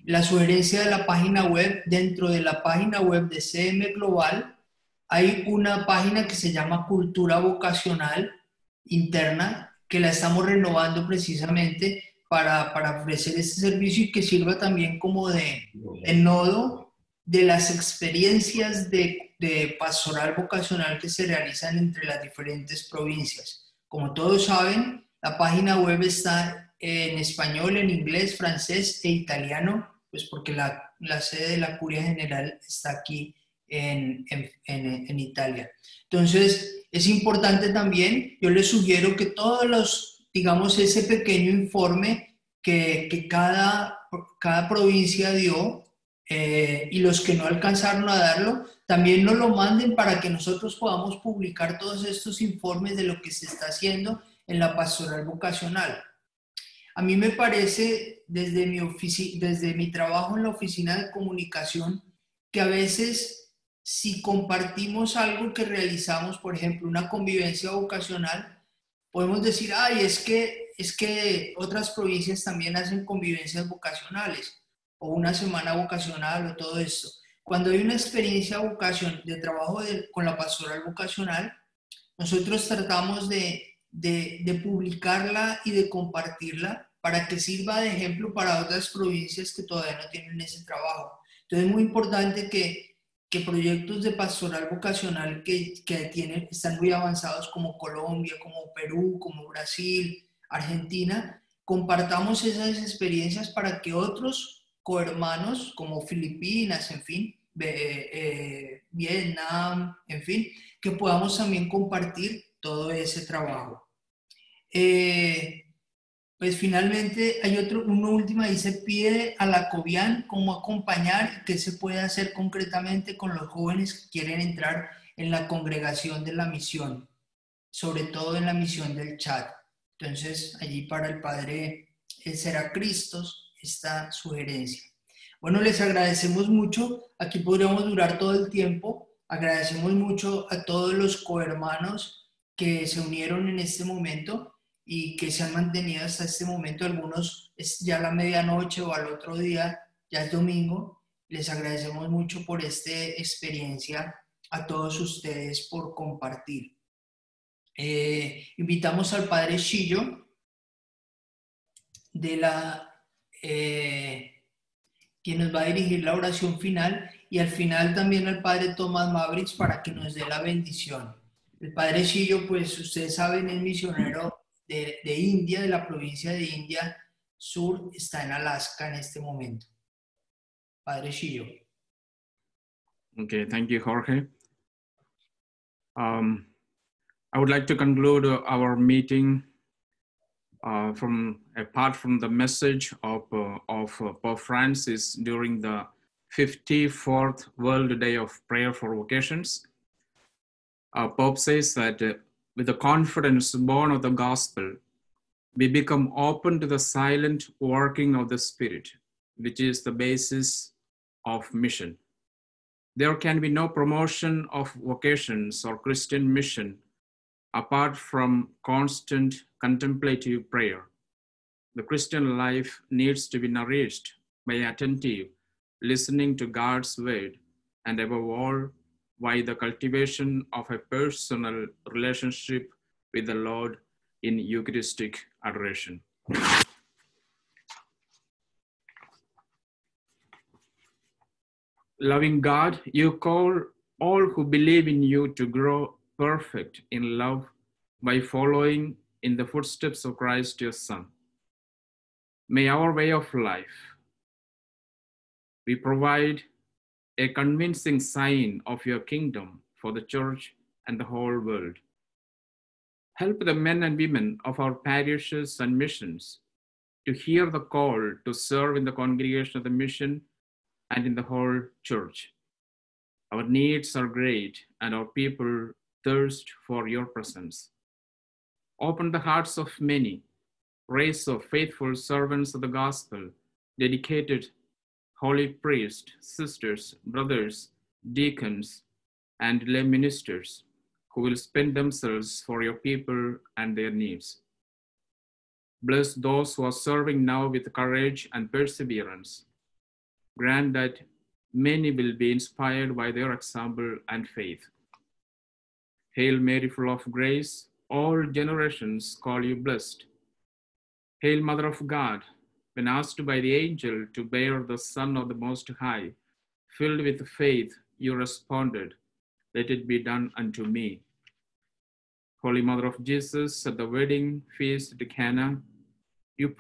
La sugerencia de la página web, dentro de la página web de CM Global, hay una página que se llama Cultura Vocacional Interna, que la estamos renovando precisamente para ofrecer este servicio y que sirva también como de nodo de las experiencias de pastoral vocacional que se realizan entre las diferentes provincias. Como todos saben, la página web está en español, en inglés, francés e italiano, pues porque la sede de la Curia General está aquí en Italia. Entonces, es importante también, yo les sugiero que todos los, digamos, ese pequeño informe que cada provincia dio, y los que no alcanzaron a darlo, también nos lo manden para que nosotros podamos publicar todos estos informes de lo que se está haciendo en la pastoral vocacional. A mí me parece, desde mi trabajo en la oficina de comunicación, que a veces si compartimos algo que realizamos, por ejemplo, una convivencia vocacional, podemos decir, ay, es que otras provincias también hacen convivencias vocacionales, o una semana vocacional, o todo esto. Cuando hay una experiencia de trabajo con la pastoral vocacional, nosotros tratamos de publicarla y de compartirla para que sirva de ejemplo para otras provincias que todavía no tienen ese trabajo. Entonces es muy importante que proyectos de pastoral vocacional que están muy avanzados, como Colombia, como Perú, como Brasil, Argentina, compartamos esas experiencias para que otros cohermanos como Filipinas, en fin, Vietnam, en fin, que podamos también compartir todo ese trabajo. Pues finalmente hay una última, dice, pide a la COVIAN cómo acompañar y qué se puede hacer concretamente con los jóvenes que quieren entrar en la congregación de la misión, sobre todo en la misión del Chad. Entonces, allí para el Padre Seracristos esta sugerencia. Bueno, les agradecemos mucho. Aquí podríamos durar todo el tiempo. Agradecemos mucho a todos los cohermanos que se unieron en este momento y que se han mantenido hasta este momento. Algunos es ya la medianoche o al otro día, ya es domingo. Les agradecemos mucho por esta experiencia, a todos ustedes por compartir. Invitamos al Padre Shillo quien nos va a dirigir la oración final, y al final también al Padre Tomás Mavrix para que nos dé la bendición. El Padre Shillo, pues ustedes saben, es misionero de India, de la provincia de India Sur, está en Alaska en este momento. Padre Shillo. Okay, thank you, Jorge. I would like to conclude our meeting apart from the message of Pope Francis during the 54th World Day of Prayer for Vocations. Pope says that with the confidence born of the gospel, we become open to the silent working of the Spirit, which is the basis of mission. There can be no promotion of vocations or Christian mission apart from constant contemplative prayer. The Christian life needs to be nourished by attentive listening to God's word, and above all, by the cultivation of a personal relationship with the Lord in Eucharistic adoration. Loving God, you call all who believe in you to grow perfect in love by following in the footsteps of Christ, your Son. May our way of life be provide a convincing sign of your kingdom for the church and the whole world. Help the men and women of our parishes and missions to hear the call to serve in the congregation of the mission and in the whole church. Our needs are great and our people thirst for your presence. Open the hearts of many, race of faithful servants of the gospel, dedicated holy priests, sisters, brothers, deacons, and lay ministers who will spend themselves for your people and their needs. Bless those who are serving now with courage and perseverance. Grant that many will be inspired by their example and faith. Hail Mary, full of grace, all generations call you blessed. Hail Mother of God, when asked by the angel to bear the Son of the Most High, filled with faith, you responded, let it be done unto me. Holy Mother of Jesus, at the wedding feast at Cana, you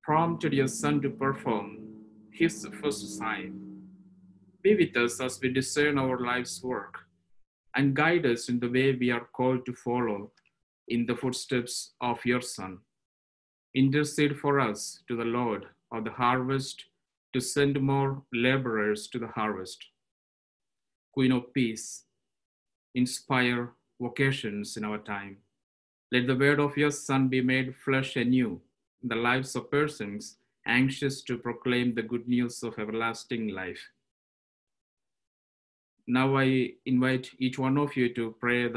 prompted your Son to perform his first sign. Be with us as we discern our life's work, and guide us in the way we are called to follow in the footsteps of your Son. Intercede for us to the Lord of the harvest to send more laborers to the harvest. Queen of Peace, inspire vocations in our time. Let the word of your Son be made flesh anew in the lives of persons anxious to proclaim the good news of everlasting life. Now I invite each one of you to pray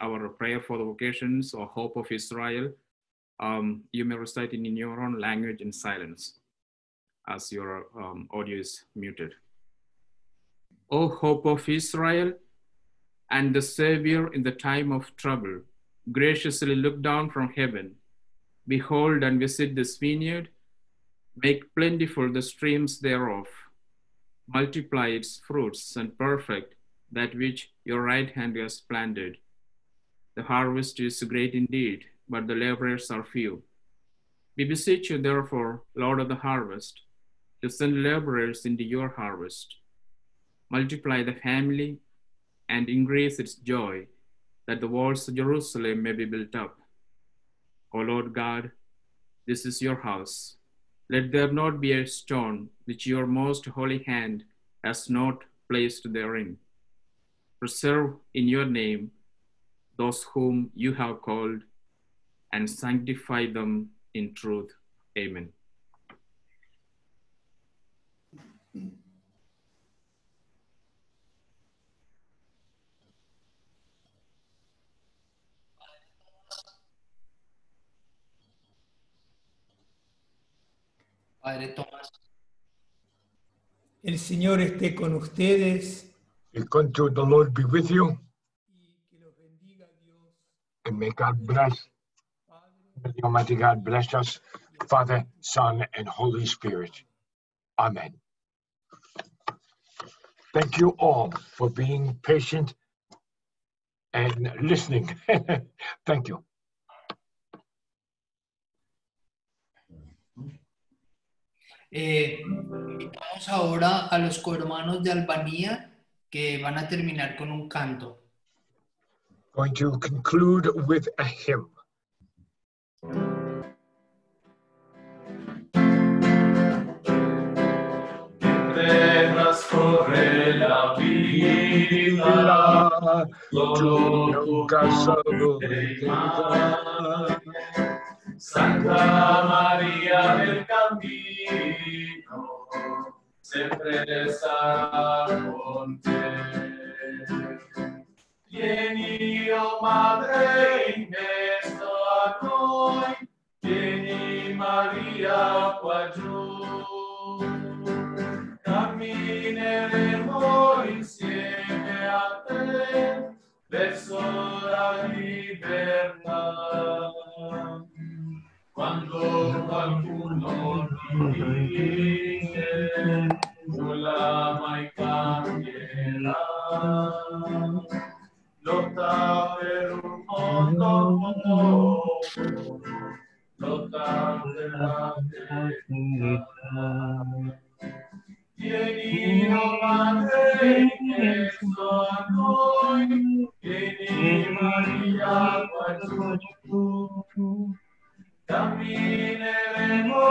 our prayer for the vocations or hope of Israel. You may recite it in your own language in silence as your audio is muted. O hope of Israel and the Savior in the time of trouble, graciously look down from heaven. Behold and visit this vineyard. Make plentiful the streams thereof. Multiply its fruits and perfect that which your right hand has planted. The harvest is great indeed, but the laborers are few. We beseech you, therefore, Lord of the harvest, to send laborers into your harvest. Multiply the family and increase its joy, that the walls of Jerusalem may be built up. O Lord God, this is your house. Let there not be a stone which your most holy hand has not placed therein. Preserve in your name those whom you have called, and sanctify them in truth. Amen. Padre Tomás. El Señor esté con ustedes. The Lord be with you. And may God bless. May the Almighty God bless us, Father, Son, and Holy Spirit. Amen. Thank you all for being patient and listening. Thank you. Invitamos ahora a los cohermanos de Albania que van a terminar con un canto. Going to conclude with a hymn. Trascorre la vida. vida, yo nunca soy Santa María del Camino, sempre sarà con te. Vieni, oh Madre, in mezzo a noi, vieni Maria qua giù. Cammineremo insieme a te verso la libertà. Quando qualcuno ti dice nulla mai cambierà, lotta per un mondo nuovo, lotta per la felicità. Vieni, oh Madre, in mezzo a noi, vieni Maria qua giù. Cammineremo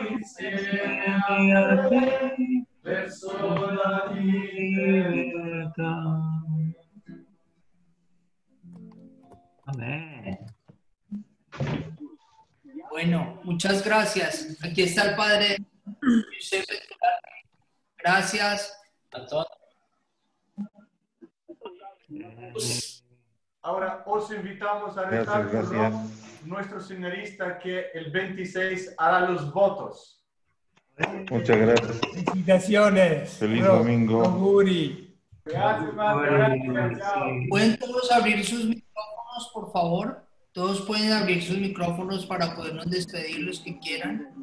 insieme a te verso la libertà. Amén. Bueno, muchas gracias. Aquí está el padre José. Gracias a todos. Ahora os invitamos a rezar por nuestro señorista que el 26 hará los votos. Muchas gracias. Felicitaciones. Feliz domingo. Auguri. ¿Pueden todos abrir sus micrófonos, por favor? Todos pueden abrir sus micrófonos para podernos despedir los que quieran.